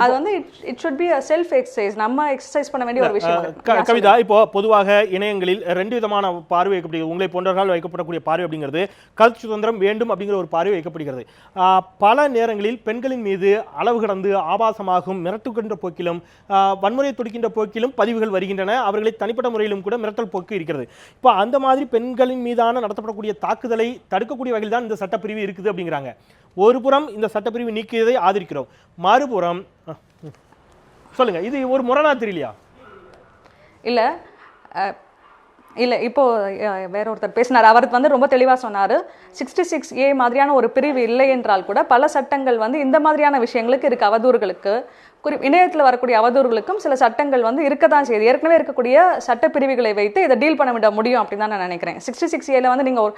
அது வந்து it should be a self exercise, நம்ம எக்ஸசைஸ் பண்ண வேண்டிய ஒரு விஷயம். கவிதா, இப்போ பொதுவாக இணையங்களில் 2 விதமான பார்வை வைக்கப்படுகிறது. உங்களை போன்றவர்கள் வைக்கப்படக்கூடிய பார்வை அப்படிங்கிறது கருத்து சுதந்திரம் வேண்டும் அப்படிங்கிற ஒரு பார்வை வைக்கப்படுகிறது. பல நேரங்களில் பெண்களின் மீது அளவு கடந்து ஆபாசமாகவும் மிரட்டுகின்ற போக்கிலும் வன்முறையை தொடுக்கின்ற போக்கிலும் பதிவுகள் வருகின்றன. அவர்களை தனிப்பட்ட முறையிலும் கூட மிரட்டல் போக்கு இருக்கிறது. இப்போ அந்த மாதிரி பெண்களின் மீதான நடத்தப்படக்கூடிய தாக்குதலை தடுக்கக்கூடிய வகையில் தான் இந்த சட்டப்பிரிவு இருக்குது அப்படிங்கிறாங்க. ஒரு புறம் இந்த சட்டப்பிரிவு நீக்கியதை ஆதரிக்கிறோம், மறுபுறம் சொல்லுங்க, இது ஒரு முரணா தெரியலையா? இல்லை இப்போ வேற ஒருத்தர் பேசினார், அவர் வந்து ரொம்ப தெளிவாக சொன்னார். 66A மாதிரியான ஒரு பிரிவு இல்லை என்றால் கூட பல சட்டங்கள் வந்து இந்த மாதிரியான விஷயங்களுக்கு இருக்கு. அவதூறுகளுக்கு, இணையத்தில் வரக்கூடிய அவதூறுகளுக்கும் சில சட்டங்கள் வந்து இருக்க தான் செய்யுது. ஏற்கனவே இருக்கக்கூடிய சட்டப்பிரிவுகளை வைத்து இதை டீல் பண்ண விட முடியும் அப்படின்னு தான் நான் நினைக்கிறேன். 66Aல வந்து நீங்கள்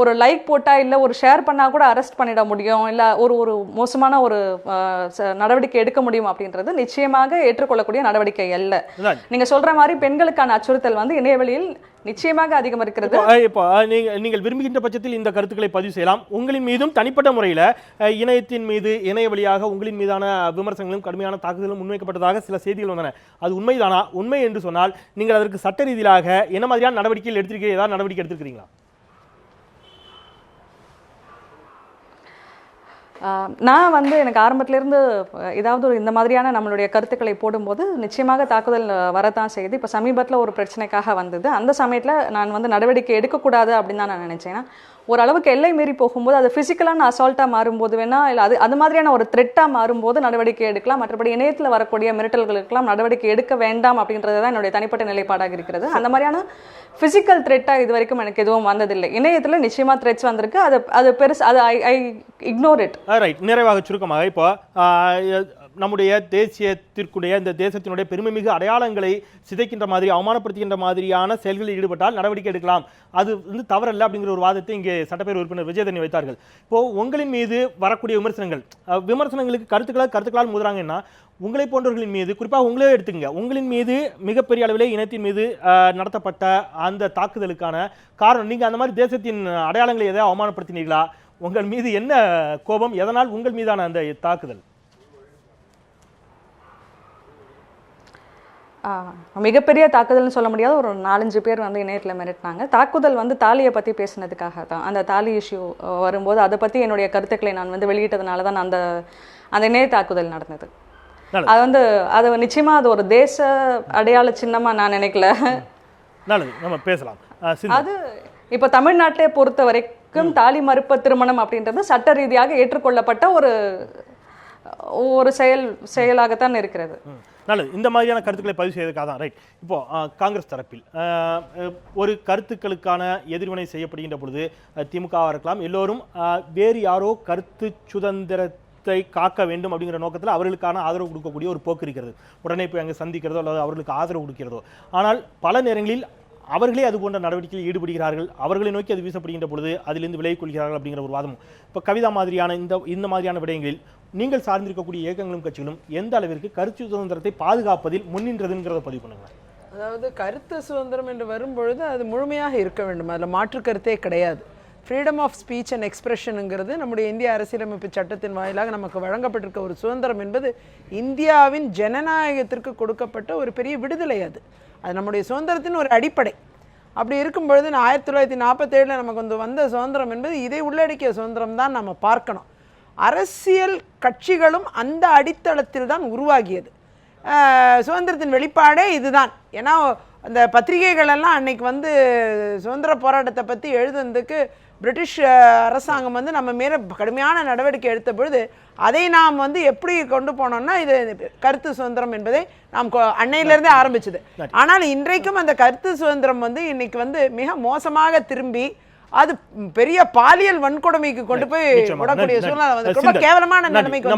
ஒரு லைக் போட்டால் இல்லை ஒரு ஷேர் பண்ணால் கூட அரெஸ்ட் பண்ணிட முடியும், இல்லை ஒரு மோசமான ஒரு நடவடிக்கை எடுக்க முடியும் அப்படின்றது நிச்சயமாக ஏற்றுக்கொள்ளக்கூடிய நடவடிக்கை அல்ல. நீங்கள் சொல்கிற மாதிரி பெண்களுக்கான அச்சுறுத்தல் வந்து இணையவெளியில் நிச்சயமாக அதிகம் இருக்கிறது. இப்போ நீங்கள் விரும்புகின்ற பட்சத்தில் இந்த கருத்துக்களை பதிவு செய்யலாம். உங்களின் மீதும் தனிப்பட்ட முறையில் இணையத்தின் மீது இணைய வழியாக உங்களின் மீதான விமர்சனங்களும் கடுமையான தாக்குதலும் முன்வைக்கப்பட்டதாக சில செய்திகள் வந்தன. அது உண்மைதானா? உண்மை என்று சொன்னால் நீங்கள் அதற்கு சட்ட ரீதியாக என்ன மாதிரியான நடவடிக்கைகள் எடுத்திருக்கீங்க? ஏதாவது நடவடிக்கை எடுத்திருக்கிறீங்களா? நான் வந்து எனக்கு ஆரம்பத்திலேருந்து ஏதாவது ஒரு இந்த மாதிரியான நம்மளுடைய கருத்துக்களை போடும்போது நிச்சயமாக தாக்குதல் வரத்தான் செய்யுது. இப்போ சமீபத்தில் ஒரு பிரச்சனைக்காக வந்தது. அந்த சமயத்தில் நான் வந்து நடவடிக்கை எடுக்கக்கூடாது அப்படின்னு தான் நான் நினச்சேன். ஓரளவுக்கு எல்லை மீறி போகும்போது அது ஃபிசிக்கலான அசால்ட்டாக மாறும்போது வேணால் இல்லை அது மாதிரியான ஒரு த்ரெட்டாக மாறும்போது நடவடிக்கை எடுக்கலாம். மற்றபடி இணையத்தில் வரக்கூடிய மிரட்டல்களுக்கெல்லாம் நடவடிக்கை எடுக்க வேண்டாம் அப்படின்றது தான் என்னுடைய தனிப்பட்ட நிலைப்பாடாக இருக்கிறது. அந்த மாதிரியான ஃபிசிக்கல் த்ரெட்டாக இது வரைக்கும் எனக்கு எதுவும் வந்ததில்லை. இணையத்தில் நிச்சயமாக த்ரெட்ஸ் வந்திருக்கு. அது பெருசு, அது ஐ இக்னோர் இட். ரைட். நிறைவாக சுருக்கமாக இப்போ நம்முடைய தேசியத்திற்குடைய இந்த தேசத்தினுடைய பெருமைமிகு அடையாளங்களை சிதைக்கின்ற மாதிரி அவமானப்படுத்துகின்ற மாதிரியான செயல்களில் ஈடுபட்டால் நடவடிக்கை எடுக்கலாம், அது வந்து தவறல்ல அப்படிங்கிற ஒரு வாதத்தை இங்கே சட்டப்பேரவை உறுப்பினர் விஜயதரணி வைத்தார்கள். இப்போ உங்களின் மீது வரக்கூடிய விமர்சனங்களுக்கு கருத்துக்களால் முதுறாங்கன்னா உங்களை போன்றவர்களின் மீது, குறிப்பாக உங்களே எடுத்துங்க, உங்களின் மீது மிகப்பெரிய அளவிலே இனத்தின் மீது நடத்தப்பட்ட அந்த தாக்குதலுக்கான காரணம், நீங்கள் அந்த மாதிரி தேசத்தின் அடையாளங்களை எதாவது அவமானப்படுத்தினீர்களா? உங்கள் மீது என்ன கோபம்? எதனால் உங்கள் மீதான அந்த தாக்குதல்? மிகப்பெரிய தாக்குதல்னு சொல்ல முடியாது. ஒரு 4-5 பேர் வந்து இணையத்தில் மிரட்டினாங்க. தாக்குதல் வந்து தாலியை பற்றி பேசினதுக்காக தான். அந்த தாலி இஷ்யூ வரும்போது அதை பற்றி என்னுடைய கருத்துக்களை நான் வந்து வெளியிட்டதுனால தான் அந்த இணைய தாக்குதல் நடந்தது. அது வந்து அது நிச்சயமாக அது ஒரு தேச அடையாள சின்னமாக நான் நினைக்கல. நம்ம பேசலாம். அது இப்போ தமிழ்நாட்டை பொறுத்த வரைக்கும் தாலி மறுப்பு திருமணம் அப்படின்றது சட்ட ரீதியாக ஏற்றுக்கொள்ளப்பட்ட ஒரு செயலாகத்தான் இருக்கிறது. நல்லது. இந்த மாதிரியான கருத்துக்களை பதிவு செய்வதற்காக தான். ரைட். இப்போ காங்கிரஸ் தரப்பில் ஒரு கருத்துக்களுக்கான எதிர்வினை செய்யப்படுகின்ற பொழுது திமுகவாக இருக்கலாம், எல்லோரும் வேறு யாரோ கருத்து சுதந்திரத்தை காக்க வேண்டும் அப்படிங்கிற நோக்கத்தில் அவர்களுக்கான ஆதரவு கொடுக்கக்கூடிய ஒரு போக்கு இருக்கிறது. உடனே போய் அங்கே சந்திக்கிறதோ அல்லது அவர்களுக்கு ஆதரவு கொடுக்கிறதோ. ஆனால் பல நேரங்களில் அவர்களே அது போன்ற நடவடிக்கையில் ஈடுபடுகிறார்கள். அவர்களை நோக்கி அது வீசப்படுகின்ற பொழுது அதிலிருந்து விலகிக் கொள்கிறார்கள் அப்படிங்கிற ஒரு வாதம். இப்போ கவிதா மாதிரியான இந்த மாதிரியான விடயங்களில் நீங்கள் சார்ந்திருக்கக்கூடிய இயக்கங்களும் கட்சிகளும் எந்த அளவிற்கு கருத்து சுதந்திரத்தை பாதுகாப்பதில் முன்னின்றதுங்கிறத பதிவு பண்ணுங்க. அதாவது கருத்து சுதந்திரம் என்று வரும்பொழுது அது முழுமையாக இருக்க வேண்டும், அதில் மாற்று கருத்தே கிடையாது. ஃப்ரீடம் ஆஃப் ஸ்பீச் அண்ட் எக்ஸ்பிரஷனுங்கிறது நம்முடைய இந்திய அரசியலமைப்பு சட்டத்தின் வாயிலாக நமக்கு வழங்கப்பட்டிருக்க ஒரு சுதந்திரம் என்பது இந்தியாவின் ஜனநாயகத்திற்கு கொடுக்கப்பட்ட ஒரு பெரிய விடுதலை. அது நம்முடைய சுதந்திரத்தின் ஒரு அடிப்படை. அப்படி இருக்கும் பொழுது 1947 நமக்கு வந்த சுதந்திரம் என்பது இதை உள்ளடக்கிய சுதந்திரம் தான் நம்ம பார்க்கணும். அரசியல் கட்சிகளும் அந்த அடித்தளத்தில் தான் உருவாகியது. சுதந்திரத்தின் வெளிப்பாடே இதுதான். ஏன்னா அந்த பத்திரிகைகள் எல்லாம் அன்னைக்கு சுதந்திர போராட்டத்தை பற்றி எழுதுனதுக்கு பிரிட்டிஷ் அரசாங்கம் நம்ம மேலே கடுமையான நடவடிக்கை எடுத்த பொழுது அதை நாம் எப்படி கொண்டு போனோம்னா இது கருத்து சுதந்திரம் என்பதை நாம் அன்னையிலிருந்தே ஆரம்பிச்சது. ஆனால் இன்றைக்கும் அந்த கருத்து சுதந்திரம் இன்னைக்கு மிக மோசமாக திரும்பி அது பெரிய பாலியல் வன்கொடுமைக்கு கொண்டு போய் விடக்கூடிய சூழ்நிலை ரொம்ப கேவலமான நிலைமைக்கு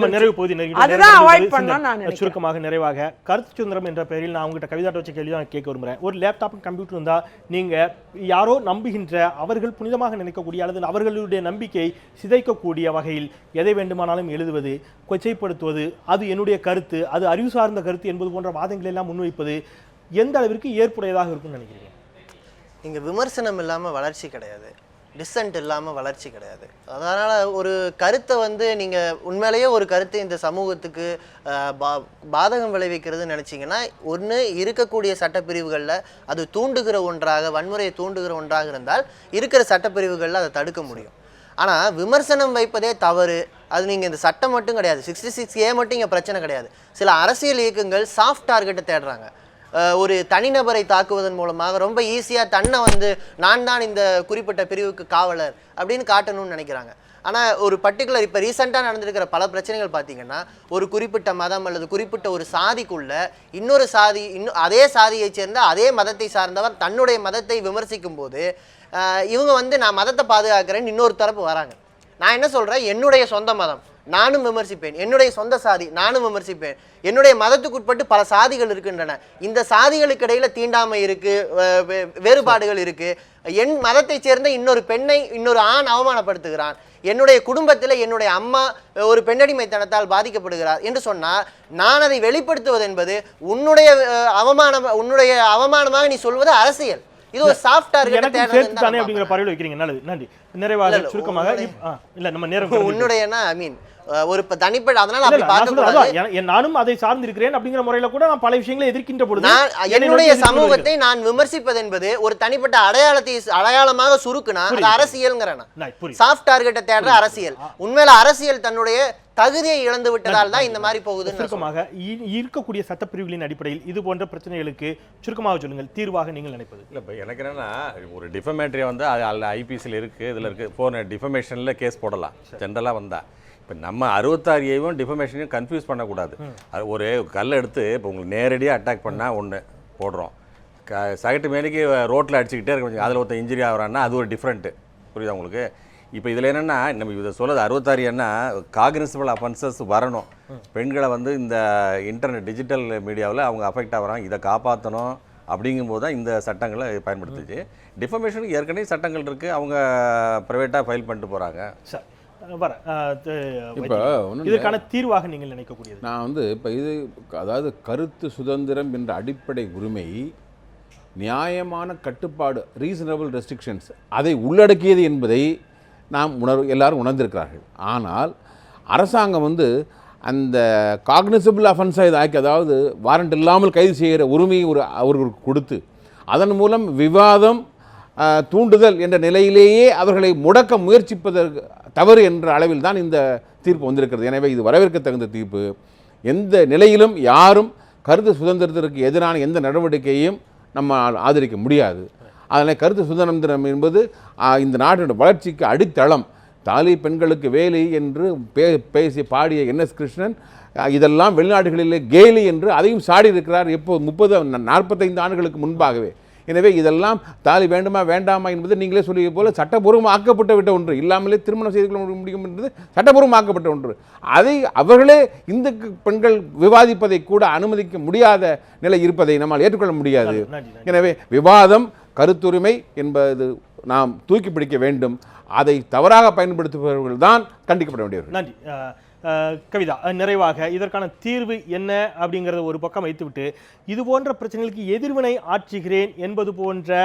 அதுதான் அவாய்ட் பண்ணணும் நான் நினைக்கிறேன். சுருக்கமாக நிறைவாக கருத்து சுதந்திரம் என்ற பெயரில் நான் உங்ககிட்ட கவிதாட்ட வச்ச கேள்வி தான் கேட்க விரும்புகிறேன். ஒரு லேப்டாப் கம்ப்யூட்டர் இருந்தால் நீங்கள் யாரோ நம்புகின்ற அவர்கள் புனிதமாக நினைக்கக்கூடிய அல்லது அவர்களுடைய நம்பிக்கை சிதைக்கக்கூடிய வகையில் எதை வேண்டுமானாலும் எழுதுவது, கொச்சைப்படுத்துவது, அது என்னுடைய கருத்து, அது அறிவு சார்ந்த கருத்து என்பது போன்ற வாதங்களை எல்லாம் முன்வைப்பது எந்த அளவிற்கு ஏற்புடையதாக இருக்கும்னு நினைக்கிறீங்க? இங்கே விமர்சனம் இல்லாமல் வளர்ச்சி கிடையாது. டிசன்ட் இல்லாமல் வளர்ச்சி கிடையாது. அதனால் ஒரு கருத்தை வந்து நீங்கள் உண்மையிலேயே ஒரு கருத்தை இந்த சமூகத்துக்கு பாதகம் விளைவிக்கிறதுன்னு நினச்சிங்கன்னா, ஒன்று இருக்கக்கூடிய சட்டப்பிரிவுகளில் அது தூண்டுகிற ஒன்றாக, வன்முறையை தூண்டுகிற ஒன்றாக இருந்தால் இருக்கிற சட்டப்பிரிவுகளில் அதை தடுக்க முடியும். ஆனால் விமர்சனம் வைப்பதே தவறு. அது நீங்கள் இந்த சட்டம் மட்டும் கிடையாது, 66A மட்டும் இங்கே பிரச்சனை கிடையாது. சில அரசியல் இயக்கங்கள் சாஃப்ட் டார்கெட்டை தேடுறாங்க. ஒரு தனிநபரை தாக்குவதன் மூலமாக ரொம்ப ஈஸியாக தன்னை வந்து நான் தான் இந்த குறிப்பிட்ட பிரிவுக்கு காவலர் அப்படின்னு காட்டணும்னு நினைக்கிறாங்க. ஆனால் ஒரு பர்டிகுலர் இப்போ ரீசெண்டாக நடந்திருக்கிற பல பிரச்சனைகள் பார்த்தீங்கன்னா, ஒரு குறிப்பிட்ட மதம் அல்லது குறிப்பிட்ட ஒரு சாதிக்குள்ள இன்னொரு சாதி, அதே சாதியை சேர்ந்த அதே மதத்தை சார்ந்தவர் தன்னுடைய மதத்தை விமர்சிக்கும் போது இவங்க வந்து நான் மதத்தை பாதுகாக்கிறேன்னு இன்னொரு தரப்பு வராங்க. நான் என்ன சொல்கிறேன், என்னுடைய சொந்த மதம் நானும் விமர்சிப்பேன், என்னுடைய சொந்த சாதி நானும் விமர்சிப்பேன், என்னுடைய மதத்துக்கு உட்பட்டு பல சாதிகள் இருக்கின்றன, இந்த சாதிகளுக்கு இடையில தீண்டாமை இருக்கு, வேறுபாடுகள் இருக்கு, என் மதத்தை சேர்ந்த இன்னொரு பெண்ணை இன்னொரு ஆண் அவமானப்படுத்துகிறான், என்னுடைய குடும்பத்தில் என்னுடைய அம்மா ஒரு பெண்ணடிமைத்தனத்தால் பாதிக்கப்படுகிறார் என்று சொன்னால் நான் அதை வெளிப்படுத்துவது என்பது உன்னுடைய அவமானமாக நீ சொல்வது அரசியல். இது ஒரு சாஃப்ட் டார்கெட் தானே அப்படிங்கிற பார்வையில் வைக்கிறீங்க. நல்லது, நன்றி. நிறைவாக சுருக்கமாக இல்ல நம்ம நேரம் உன்னுடையனா ஐ மீன் ஒரு தனிப்பட்ட, அதனால அப்படி பார்க்க நானும் அதை சார்ந்து இருக்கிறேன் அப்படிங்கிற முறையில கூட நான் பல விஷயங்களை எதிர்க்கின்ற பொழுது என்னுடைய சமூகத்தை நான் விமர்சிப்பது என்பது ஒரு தனிப்பட்ட அடையாளமாக சுருக்குனா அது அரசியல்ங்கிறேன். சாஃப்ட் டார்கெட்டை தேடுற அரசியல். உண்மையில அரசியல் தன்னுடைய தகுதியை இழந்து விட்டதால் தான் இந்த மாதிரி போகுது. சுருக்கமாக இருக்கக்கூடிய சட்டப்பிரிவுகளின் அடிப்படையில் இது போன்ற பிரச்சனைகளுக்கு சுருக்கமாக சொல்லுங்கள், தீர்வாக நீங்கள் நினைப்பது. இல்லை, இப்போ எனக்கு என்னன்னா, ஒரு டிஃபமேட்ரியை வந்து அதில் ஐபிசியில் இருக்குது, இதில் இருக்குது, போன டிஃபமேஷனில் கேஸ் போடலாம் ஜென்ரலாக வந்தால். இப்போ நம்ம 66A டிஃபமேஷனையும் கன்ஃபியூஸ் பண்ணக்கூடாது. அது ஒரு கல்லை எடுத்து இப்போ உங்களுக்கு நேரடியாக அட்டாக் பண்ணால் ஒன்று போடுறோம், சகட்டு மேனிக்கு ரோட்டில் அடிச்சுக்கிட்டே இருக்க அதில் ஒருத்தர் இன்ஜுரி ஆகிறான்னா அது ஒரு டிஃப்ரெண்ட்டு. புரியுதா உங்களுக்கு? இப்போ இதில் என்னென்னா, நம்ம இதை சொல்லுறது 66 என்ன காக்னிசபிள் அஃபென்சஸ் வரணும். பெண்களை வந்து இந்த இன்டர்நெட் டிஜிட்டல் மீடியாவில் அவங்க அஃபெக்ட் ஆகிறாங்க, இதை காப்பாற்றணும். அப்படிங்கும்போது தான் இந்த சட்டங்களை பயன்படுத்துச்சு. டிஃபமேஷனுக்கு ஏற்கனவே சட்டங்கள் இருக்குது, அவங்க ப்ரைவேட்டாக ஃபைல் பண்ணிட்டு போகிறாங்க. இப்போ இதற்கான தீர்வாக நீங்கள் நினைக்கக்கூடியது, நான் வந்து இப்போ இது அதாவது கருத்து சுதந்திரம் என்ற அடிப்படை உரிமை நியாயமான கட்டுப்பாடு, ரீசனபிள் ரெஸ்ட்ரிக்ஷன்ஸ், அதை உள்ளடக்கியது என்பதை நாம் எல்லாரும் உணர்ந்திருக்கிறார்கள். ஆனால் அரசாங்கம் வந்து அந்த காக்னிசபிள் அஃபென்ஸாக இதை ஆக்கி, அதாவது வாரண்ட் இல்லாமல் கைது செய்கிற உரிமையை அவர்களுக்கு கொடுத்து அதன் மூலம் விவாதம் தூண்டுதல் என்ற நிலையிலேயே அவர்களை முடக்க முயற்சிப்பதற்கு தவறு என்ற அளவில் தான் இந்த தீர்ப்பு வந்திருக்கிறது. எனவே இது வரவேற்க தகுந்த தீர்ப்பு. எந்த நிலையிலும் யாரும் கருத்து சுதந்திரத்திற்கு எதிரான எந்த நடவடிக்கையையும் நம்ம ஆதரிக்க முடியாது. அதனால் கருத்து சுதந்திரம் என்பது இந்த நாட்டினுடைய வளர்ச்சிக்கு அடித்தளம். தாலி பெண்களுக்கு வேலி என்று பேசி பாடிய NS கிருஷ்ணன் இதெல்லாம் வெளிநாடுகளிலே கேலி என்று அதையும் சாடி இருக்கிறார். எப்போ 45 ஆண்டுகளுக்கு முன்பாகவே. எனவே இதெல்லாம் தாலி வேண்டுமா வேண்டாமா என்பது நீங்களே சொல்லிய போல சட்டபூர்வமாக ஆக்கப்பட்ட விட்ட ஒன்று, இல்லாமலே திருமணம் செய்து கொள்ள முடியும் என்பது சட்டபூர்வமாக ஆக்கப்பட்ட ஒன்று. அதை அவர்களே இந்து பெண்கள் விவாதிப்பதை கூட அனுமதிக்க முடியாத நிலை இருப்பதை நம்மால் ஏற்றுக்கொள்ள முடியாது. எனவே விவாதம், கருத்துரிமை என்பது நாம் தூக்கி பிடிக்க வேண்டும். அதை தவறாக பயன்படுத்துபவர்கள் தான் கண்டிக்கப்பட வேண்டியவர்கள். நன்றி. கவிதா, நிறைவாக இதற்கான தீர்வு என்ன அப்படிங்கிறத ஒரு பக்கம் வைத்துவிட்டு, இது போன்ற பிரச்சனைகளுக்கு எதிர்வினை ஆற்றுகிறேன் என்பது போன்ற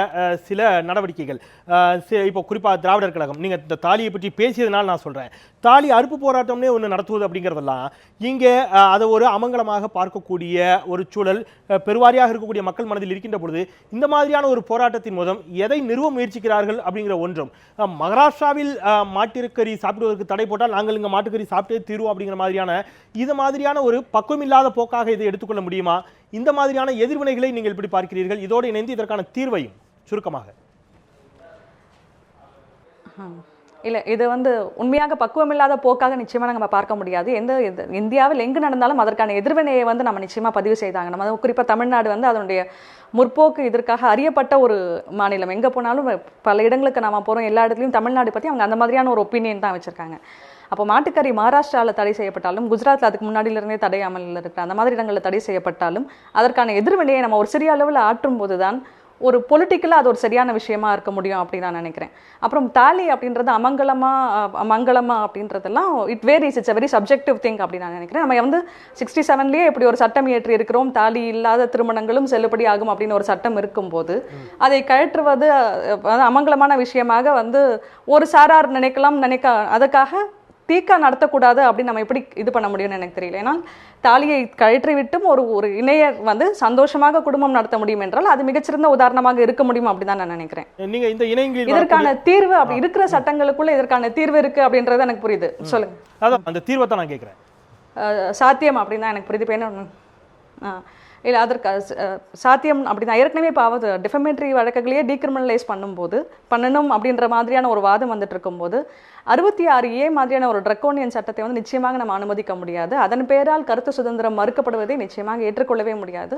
சில நடவடிக்கைகள், இப்போ குறிப்பாக திராவிடர் கழகம், நீங்கள் இந்த தாலியை பற்றி பேசியதுனால நான் சொல்கிறேன், தாலி அறுப்பு போராட்டம்னே ஒன்று நடத்துவது அப்படிங்கிறதெல்லாம் இங்கே அதை ஒரு அமங்கலமாக பார்க்கக்கூடிய ஒரு சூழல் பெருவாரியாக இருக்கக்கூடிய மக்கள் மனதில் இருக்கின்ற பொழுது, இந்த மாதிரியான ஒரு போராட்டத்தின் மூலம் எதை நிறுவ முயற்சிக்கிறார்கள் அப்படிங்கிற ஒன்றும், மகாராஷ்டிராவில் மாட்டுக்கறி சாப்பிடுவதற்கு தடை போட்டால் நாங்கள் இங்கே மாட்டுக்கறி சாப்பிட்டே தீர்வோம் அப்படிங்கிற மாதிரியான இது மாதிரியான ஒரு பக்குவமில்லாத போக்காக இதை எடுத்துக்கொள்ள முடியுமா? இந்த மாதிரியான எதிர்வினைகளை நீங்கள் எப்படி பார்க்கிறீர்கள்? இதோடு இணைந்து இதற்கான தீர்வையும் சுருக்கமாக. இல்லை, இது உண்மையாக பக்குவமில்லாத போக்காக நிச்சயமாக நம்ம பார்க்க முடியாது. இந்தியாவில் எங்கு நடந்தாலும் அதற்கான எதிர்வினையை நம்ம நிச்சயமாக பதிவு செய்தாங்க. நம்ம குறிப்பாக தமிழ்நாடு அதனுடைய முற்போக்கு இதற்காக அறியப்பட்ட ஒரு மாநிலம். எங்கே போனாலும் பல இடங்களுக்கு நாம் போகிறோம், எல்லா இடத்துலையும் தமிழ்நாடு பற்றி அவங்க அந்த மாதிரியான ஒரு ஒப்பீனியன் தான் வச்சுருக்காங்க. அப்போ மாட்டுக்கறி மகாராஷ்டிராவில் தடை செய்யப்பட்டாலும், குஜராத்தில் அதுக்கு முன்னாடியிலிருந்தே தடையாமல் இருக்கிற அந்த மாதிரி இடங்களில் தடை செய்யப்பட்டாலும் அதற்கான எதிர்வினையை நம்ம ஒரு சிறிய அளவில் ஆற்றும் போது தான் ஒரு பொலிட்டிக்கலாக அது ஒரு சரியான விஷயமா இருக்க முடியும் அப்படின்னு நான் நினைக்கிறேன். அப்புறம் தாலி அப்படின்றது மங்களமா அப்படின்றதெல்லாம் it varies, it's a very subjective thing அப்படின்னு நான் நினைக்கிறேன். நம்ம வந்து 67லயே இப்படி ஒரு சட்டம் இயற்றி இருக்கிறோம், தாலி இல்லாத திருமணங்களும் செல்லுபடி ஆகும் அப்படின்னு ஒரு சட்டம் இருக்கும்போது அதை கழற்றுவது அமங்கலமான விஷயமாக வந்து ஒரு சாரார் அதுக்காக தீக்கா நடத்தக்கூடாது அப்படின்னு நம்ம எப்படி இது பண்ண முடியும்னு எனக்கு தெரியல. ஏன்னா தாலியை கழற்றி விட்டும் ஒரு இணையர் வந்து சந்தோஷமாக குடும்பம் நடத்த முடியும் என்றால் அது மிகச்சிறந்த உதாரணமாக இருக்க முடியும் அப்படின்னு தான் நான் நினைக்கிறேன். நீங்க இந்த இணையங்களில் இதற்கான தீர்வு அப்படி இருக்கிற சட்டங்களுக்குள்ள இதற்கான தீர்வு இருக்கு அப்படின்றது எனக்கு புரியுது. சொல்லுங்க. அதான் அந்த தீர்வை தான் நான் கேட்குறேன். சாத்தியம் அப்படின்னு தான் எனக்கு புரியுது. என்ன இல்லை அதற்கு சாத்தியம் அப்படின்னா ஏற்கனவே பாவது டிஃபமேட்ரி வழக்குகளையே டீக்ரிமினலைஸ் பண்ணணும் அப்படின்ற மாதிரியான ஒரு வாதம் வந்துட்டு இருக்கும்போது 66A மாதிரியான ஒரு ட்ரக்கோனியன் சட்டத்தை வந்து நிச்சயமாக நம்ம அனுமதிக்க முடியாது. அதன் பேரால் கருத்து சுதந்திரம் மறுக்கப்படுவதை நிச்சயமாக ஏற்றுக்கொள்ளவே முடியாது.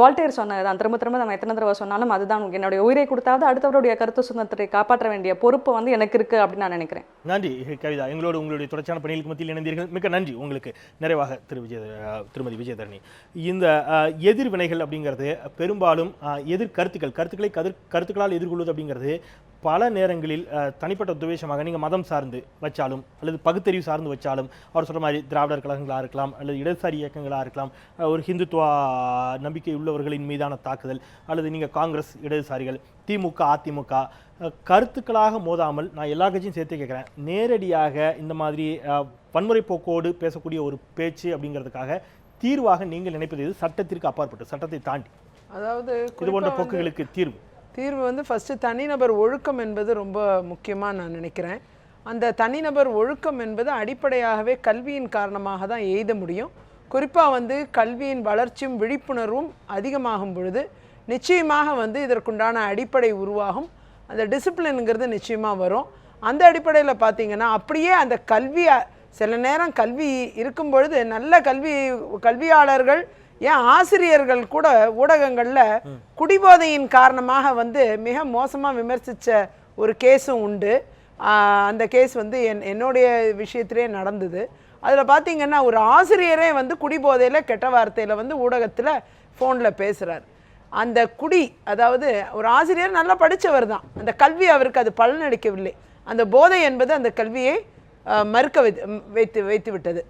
வால்டேர் சொன்னதான் திரும்ப நம்ம எத்தனை தடவை சொன்னாலும் அதுதான் என்னுடைய உயிரை கொடுத்தாவது அடுத்தவருடைய கருத்து சுதந்திரத்தை காப்பாற்ற வேண்டிய பொறுப்பு வந்து எனக்கு இருக்கு அப்படின்னு நான் நினைக்கிறேன். நன்றி கவிதா, எங்களோட உங்களுடைய தொடர்ச்சியான பணிகளுக்கு மத்தியில் இணைந்தீர்கள். மிக்க நன்றி உங்களுக்கு. நிறைவாக திருமதி விஜயதரணி, இந்த எதிர்வினைகள் அப்படிங்கிறது பெரும்பாலும் கருத்துக்களை கருத்துக்களால் எதிர்கொள்வது அப்படிங்கிறது பல நேரங்களில் தனிப்பட்ட துவேஷமாக நீங்கள் மதம் சார்ந்து வச்சாலும் அல்லது பகுத்தறிவு சார்ந்து வச்சாலும், அவர் சொல்கிற மாதிரி திராவிடர் கழகங்களாக இருக்கலாம் அல்லது இடதுசாரி இயக்கங்களாக இருக்கலாம், ஒரு ஹிந்துத்துவா நம்பிக்கை உள்ளவர்களின் மீதான தாக்குதல், அல்லது நீங்கள் காங்கிரஸ் இடதுசாரிகள், திமுக அதிமுக கருத்துக்களாக மோதாமல் நான் எல்லா கட்சியும் சேர்த்து கேட்குறேன், நேரடியாக இந்த மாதிரி வன்முறை போக்கோடு பேசக்கூடிய ஒரு பேச்சு அப்படிங்கிறதுக்காக தீர்வாக நீங்கள் நினைப்பது இது சட்டத்திற்கு அப்பாற்பட்டு, சட்டத்தை தாண்டி, அதாவது இது போன்ற போக்குகளுக்கு தீர்வு வந்து ஃபஸ்ட்டு தனிநபர் ஒழுக்கம் என்பது ரொம்ப முக்கியமாக நான் நினைக்கிறேன். அந்த தனிநபர் ஒழுக்கம் என்பது அடிப்படையாகவே கல்வியின் காரணமாக தான் எய்த முடியும். குறிப்பாக வந்து கல்வியின் வளர்ச்சியும் விழிப்புணர்வும் அதிகமாகும் பொழுது நிச்சயமாக வந்து இதற்குண்டான அடிப்படை உருவாகும். அந்த டிசிப்ளினுங்கிறது நிச்சயமாக வரும். அந்த அடிப்படையில் பார்த்திங்கன்னா அப்படியே அந்த சில நேரம் கல்வி இருக்கும் பொழுது நல்ல கல்வியாளர்கள் ஏன் ஆசிரியர்கள் கூட ஊடகங்களில் குடிபோதையின் காரணமாக வந்து மிக மோசமாக விமர்சித்த ஒரு கேஸும் உண்டு. அந்த கேஸ் வந்து என்னுடைய விஷயத்திலே நடந்தது. அதில் பார்த்திங்கன்னா ஒரு ஆசிரியரே வந்து குடிபோதையில் கெட்ட வார்த்தையில் வந்து ஊடகத்தில் ஃபோனில் பேசுகிறார். அந்த அதாவது ஒரு ஆசிரியர் நல்லா படித்தவர் தான், அந்த கல்வி அவருக்கு அது பலனளிக்கவில்லை. அந்த போதை என்பது அந்த கல்வியை மறுக்க வைத்து விட்டது.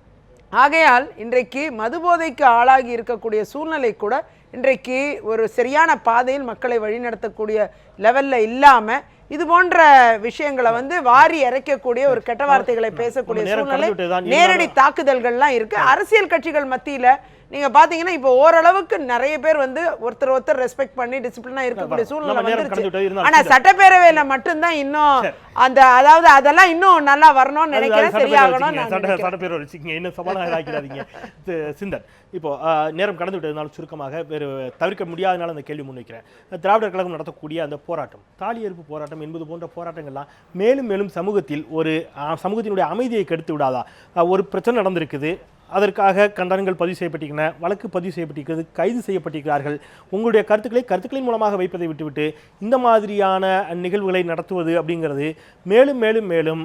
ஆகையால் இன்றைக்கு மதுபோதைக்கு ஆளாகி இருக்கக்கூடிய சூழ்நிலை கூட இன்றைக்கு ஒரு சரியான பாதையில் மக்களை வழிநடத்தக்கூடிய லெவலில் இல்லாமல் இது போன்ற விஷயங்களை வந்து வாரி இறைக்கக்கூடிய ஒரு கெட்ட வார்த்தைகளை பேசக்கூடிய சூழ்நிலை, நேரடி தாக்குதல்கள்லாம் இருக்குது. அரசியல் கட்சிகள் மத்தியில் நீங்கள் பார்த்தீங்கன்னா இப்போ ஓரளவுக்கு நிறைய பேர் வந்து ஒருத்தர் ரெஸ்பெக்ட் பண்ணி டிசிப்ளினாக இருக்கக்கூடிய சூழ்நிலை வந்துருச்சு. ஆனால் சட்டப்பேரவையில் மட்டும்தான் இன்னும் அதாவது அதெல்லாம் இன்னும் நல்லா வரணும்னு நினைக்கிறேன், சரியாகணும். சட்டப்பேரவை இன்னும் சவாலாக ஆக்கிறாதீங்க சிந்தன். இப்போ நேரம் கடந்து விட்டதுனால சுருக்கமாக வேறு தவிர்க்க முடியாதனால அந்த கேள்வி முன்வைக்கிறேன். திராவிடர் கழகம் நடத்தக்கூடிய அந்த போராட்டம், தாலி எரிப்பு போராட்டம் என்பது போன்ற போராட்டங்கள்லாம் மேலும் சமூகத்தினுடைய அமைதியை கெடுத்து விடாதா? ஒரு பிரச்சனை நடந்திருக்குது, அதற்காக கண்டனங்கள் பதிவு செய்யப்பட்டிருக்கின்றன, வழக்கு பதிவு செய்யப்பட்டிருக்கிறது, கைது செய்யப்பட்டிருக்கிறார்கள். உங்களுடைய கருத்துக்களின் மூலமாக வைப்பதை விட்டுவிட்டு இந்த மாதிரியான நிகழ்வுகளை நடத்துவது அப்படிங்கிறது மேலும்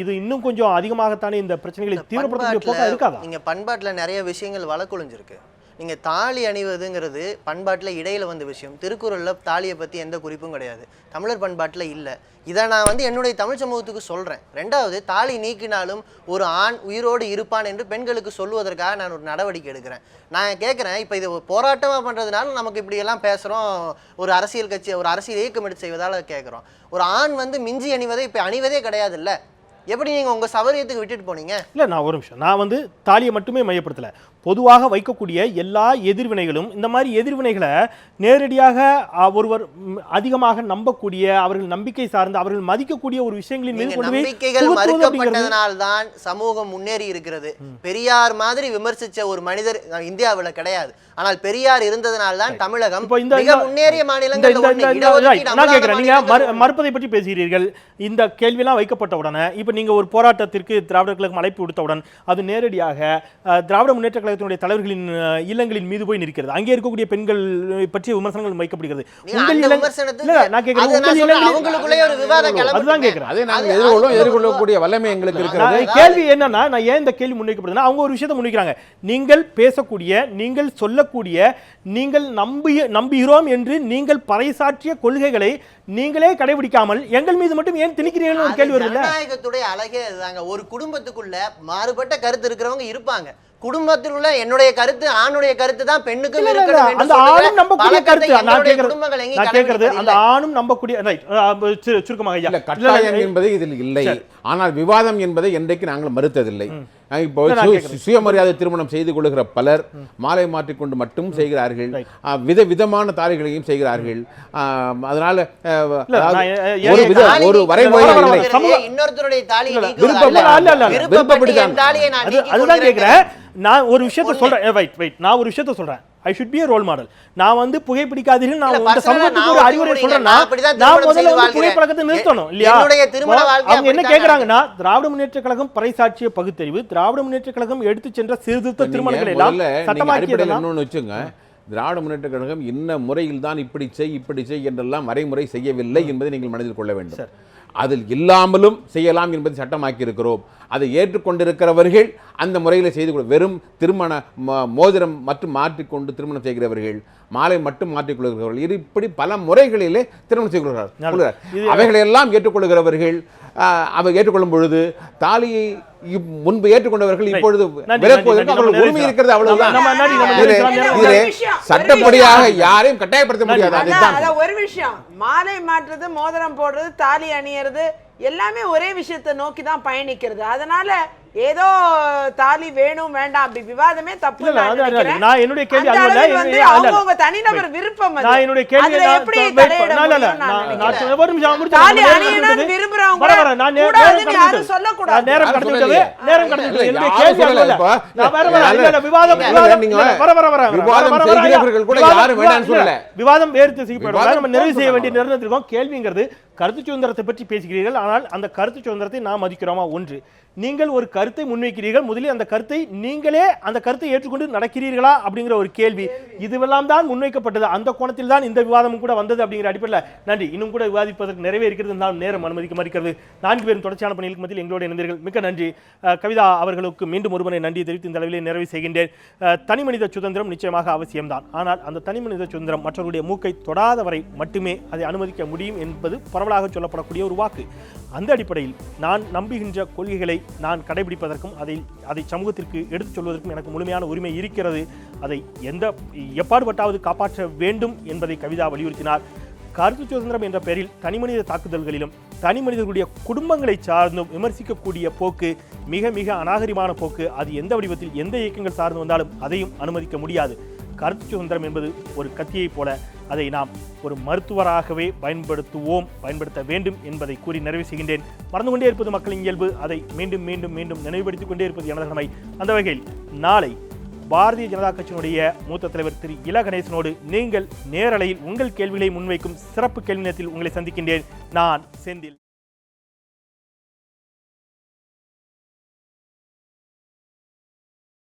இது இன்னும் கொஞ்சம் அதிகமாகத்தானே இந்த பிரச்சனைகளை தீவிரப்படுத்தக்கூடிய போக்கா இருக்காதா? நீங்க பண்பாட்டில் நிறைய விஷயங்கள் வழக்குழிஞ்சிருக்கு. நீங்கள் தாலி அணிவதுங்கிறது பண்பாட்டில் இடையில் வந்த விஷயம். திருக்குறளில் தாலியை பற்றி எந்த குறிப்பும் கிடையாது, தமிழர் பண்பாட்டில் இல்லை. இதை நான் வந்து என்னுடைய தமிழ் சமூகத்துக்கு சொல்கிறேன். ரெண்டாவது, தாலி நீக்கினாலும் ஒரு ஆண் உயிரோடு இருப்பான் என்று பெண்களுக்கு சொல்லுவதற்காக நான் ஒரு நடவடிக்கை எடுக்கிறேன். நான் கேட்குறேன், இப்போ இது போராட்டமாக பண்ணுறதுனால நமக்கு இப்படியெல்லாம் பேசுகிறோம், ஒரு அரசியல் கட்சி ஒரு அரசியல் இயக்கம் எடுத்து செய்வதால் கேட்குறோம். ஒரு ஆண் வந்து மிஞ்சி அணிவதை இப்போ அணிவதே கிடையாது இல்லை, எப்படி நீங்கள் உங்கள் சௌகரியத்துக்கு விட்டுட்டு போனீங்க? இல்லை, நான் ஒரு நிமிஷம், நான் வந்து தாலியை மட்டுமே மையப்படுத்தலை, பொதுவாக வைக்கக்கூடிய எல்லா எதிர்வினைகளும் இந்த மாதிரி எதிர்வினைகளை நேரடியாக ஒருவர் அதிகமாக நம்பக்கூடிய, அவர்கள் நம்பிக்கை சார்ந்து அவர்கள் மதிக்கக்கூடிய ஒரு விஷயங்களின் மீது நம்பிக்கைகள் மறுக்கப்பட்டதனால்தான் சமூகம் முன்னேறி இருக்கிறது. பெரியார் மாதிரி விமர்சிச்ச ஒரு மனிதர் இந்தியாவில் கிடையாது, ஆனால் பெரியார் இருந்ததனால்தான் தமிழகம் மிக முன்னேறிய மாநிலங்கள். மறுப்பதை பற்றி பேசுகிறீர்கள். இந்த கேள்வியெல்லாம் வைக்கப்பட்ட உடனே இப்போ நீங்க ஒரு போராட்டத்திற்கு திராவிடர் கழகம் அழைப்பு விடுத்தவுடன் அது நேரடியாக திராவிட முன்னேற்ற கழகத்தினுடைய தலைவர்களின் இல்லங்களின் மீது போய் நிற்கிறது. அங்கே இருக்கக்கூடிய பெண்கள் பற்றிய விமர்சனங்கள் வைக்கப்படுகிறது. எதிர்கொள்ளக்கூடிய வல்லமை எங்களுக்கு இருக்கிறது. கேள்வி என்னன்னா, நான் ஏன் இந்த கேள்வி முன்வைக்கப்படுதுன்னா, அவங்க ஒரு விஷயத்தை முன்வைக்கிறாங்க. நீங்கள் பேசக்கூடிய, நீங்கள் சொல்லக்கூடிய, நீங்கள் நம்புகிறோம் என்று நீங்கள் பறைசாற்றிய கொள்கைகளை நீங்களே கடைபிடிக்காமல் எங்கள் மீது மட்டும் ஏன் திணிக்கிறீர்கள் ஒரு கேள்வி வருது. ஜனநாயகத்துடைய அழகே அதுதாங்க. ஒரு குடும்பத்துக்குள்ள மாறுபட்ட கருத்து இருக்கிறவங்க இருப்பாங்க. குடும்பத்திலுள்ள என்னுடைய கருத்து, ஆணுடைய கருத்து தான் பெண்ணுக்கும் இருக்கணும். அந்த ஆணும் நம்பக்கூடிய கருத்து நான் கேட்கிறது, அந்த ஆணும் நம்பக்கூடிய சுருக்கமாக இல்ல, கட்டாயம் என்பது இதில் இல்லை. ஆனால் விவாதம் என்பதை என்றைக்கு நாங்கள் மறுத்ததில்லை. இப்போ சுயமரியாதை திருமணம் செய்து கொள்ளுகிற பலர் மாலை மாற்றிக்கொண்டு மட்டும் செய்கிறார்கள், விதவிதமான தாலிகளையும் செய்கிறார்கள். அதனால ஒரு வரைமுறை இன்னொருத்தருடைய தாலியை அதுதான் கேட்கிறேன். நான் ஒரு விஷயத்தை சொல்றேன், நான் ஒரு விஷயத்தை சொல்றேன். I should be a role model. நான் வந்து புகைப்பிடிக்காதீர்கள், நான் இந்த சமூகத்துக்கு ஒரு அறிவுரை சொல்றேன்னா, நான் முதல்ல வந்து புகைப்பழக்கத்தை நிறுத்தணும் இல்லையா? அவங்க என்ன கேக்குறாங்கன்னா, திராவிட முன்னேற்ற கழகம் பறைசாற்றிய பகுத்தறிவு, திராவிட முன்னேற்ற கழகம் எடுத்து சென்ற சீர்திருத்த திருமணங்களை எல்லாம் சட்டமாக்கியதெல்லாம் வச்சுங்க. திராவிட முன்னேற்ற கழகம் இன்ன முறையில் தான் இப்படி செய் என்றெல்லாம் வரைமுறை செய்யவில்லை என்பதை நீங்கள் மனதில் கொள்ள வேண்டும். அதில் இல்லாமலும் செய்யலாம் என்பதை சட்டமாக்கி இருக்கிறோம். அதை ஏற்றுக்கொண்டிருக்கிறவர்கள் அந்த முறையில் செய்து கொள்ள, வெறும் திருமண மோதிரம் மற்றும் மாற்றிக்கொண்டு திருமணம் செய்கிறவர்கள், மாலை மட்டும் மாற்றிக்கொள்கிறவர்கள், இப்படி பல முறைகளிலே திருமணம் செய்கிறார்கள். அவைகளெல்லாம் ஏற்றுக்கொள்கிறவர்கள் அவர் ஏற்றுக்கொள்ளும் பொழுது தாலியை முன்பு ஏற்றுக்கொண்டவர்கள் இப்பொழுது உரிமை இருக்கிறது. அவ்வளவுதான். சட்டப்படியாக யாரையும் கட்டாயப்படுத்த முடியாது. ஒரு விஷயம், மாலை மாற்றுறது, மோதிரம் போடுறது, தாலி அணியறது எல்லாமே ஒரே விஷயத்தை நோக்கி தான் பயணிக்கிறது. அதனால ஏதோ தாலி வேணும் வேண்டாம் அப்படி விவாதமே தப்பு. நான் என்னுடைய கேள்வி அவங்க தனிநபர் விருப்பம். நான் என்னுடைய கேள்வி விவாதம் வேறு நம்ம நிறைவு செய்ய வேண்டிய நிர்ணயத்திற்கும் கேள்விங்கிறது கருத்து சுதந்திரத்தை பற்றி பேசுகிறீர்கள். ஆனால் அந்த கருத்து சுதந்திரத்தை நாம் மதிக்கிறோமா? ஒன்று, நீங்கள் ஒரு கருத்தை முன்வைக்கிறீர்கள், முதலில் அந்த கருத்தை நீங்களே அந்த கருத்தை ஏற்றுக்கொண்டு நடக்கிறீர்களா அப்படிங்கிற ஒரு கேள்வி. இதுவெல்லாம் தான் முன்வைக்கப்பட்டது. அந்த கோணத்தில் தான் இந்த விவாதமும் கூட வந்தது அப்படிங்கிற அடிப்படையில் நன்றி. இன்னும் கூட விவாதிப்பதற்கு நிறைவே இருக்கிறது, இருந்தாலும் நேரம் அனுமதிக்க மறுக்கிறது. 4 பேரும் தொடர்ச்சியான பணிகளுக்கு மத்தியில் எங்களோட இணைந்தீர்கள். மிக்க நன்றி. கவிதா அவர்களுக்கு மீண்டும் ஒருமுறை நன்றி தெரிவித்து இந்த அளவிலே நிறைவு செய்கின்றேன். தனி மனித சுதந்திரம் நிச்சயமாக அவசியம்தான். ஆனால் அந்த தனி மனித சுதந்திரம் மற்றவருடைய மூக்கை தொடாத வரை மட்டுமே அதை அனுமதிக்க முடியும் என்பது பரவலாக சொல்லப்படக்கூடிய ஒரு வாக்கு. அந்த அடிப்படையில் நான் நம்புகின்ற கொள்கைகளை நான் கடைபிடிப்பதற்கும் அதை சமூகத்திற்கு எடுத்துச் சொல்வதற்கும் எனக்கு முழுமையான உரிமை இருக்கிறது. அதை எப்பாடுபட்டாவது காப்பாற்ற வேண்டும் என்பதை கவிதா வலியுறுத்தினார். கருத்து சுதந்திரம் என்ற பெயரில் தனிமனித தாக்குதல்களிலும் தனி மனிதர்களுடைய குடும்பங்களை சார்ந்தும் விமர்சிக்கக்கூடிய போக்கு மிக மிக அநாகரிகமான போக்கு. அது எந்த வடிவத்தில் எந்த இயக்கங்கள் சார்ந்து வந்தாலும் அதையும் அனுமதிக்க முடியாது. கருத்து சுதந்திரம் என்பது ஒரு கத்தியைப் போல, அதை நாம் ஒரு மருத்துவராகவே பயன்படுத்த வேண்டும் என்பதை கூறி நிறைவு செய்கின்றேன். மறந்து கொண்டே இருப்பது மக்களின் இயல்பு. அதை மீண்டும் மீண்டும் மீண்டும் நினைவுபடுத்திக் கொண்டே இருப்பது எனது கடமை. அந்த வகையில் நாளை பாரதிய ஜனதா கட்சியினுடைய மூத்த தலைவர் திரு இல கணேசனோடு நீங்கள் நேரலையில் உங்கள் கேள்விகளை முன்வைக்கும் சிறப்பு கேள்வி நேரத்தில் உங்களை சந்திக்கின்றேன். நான் செந்தில்.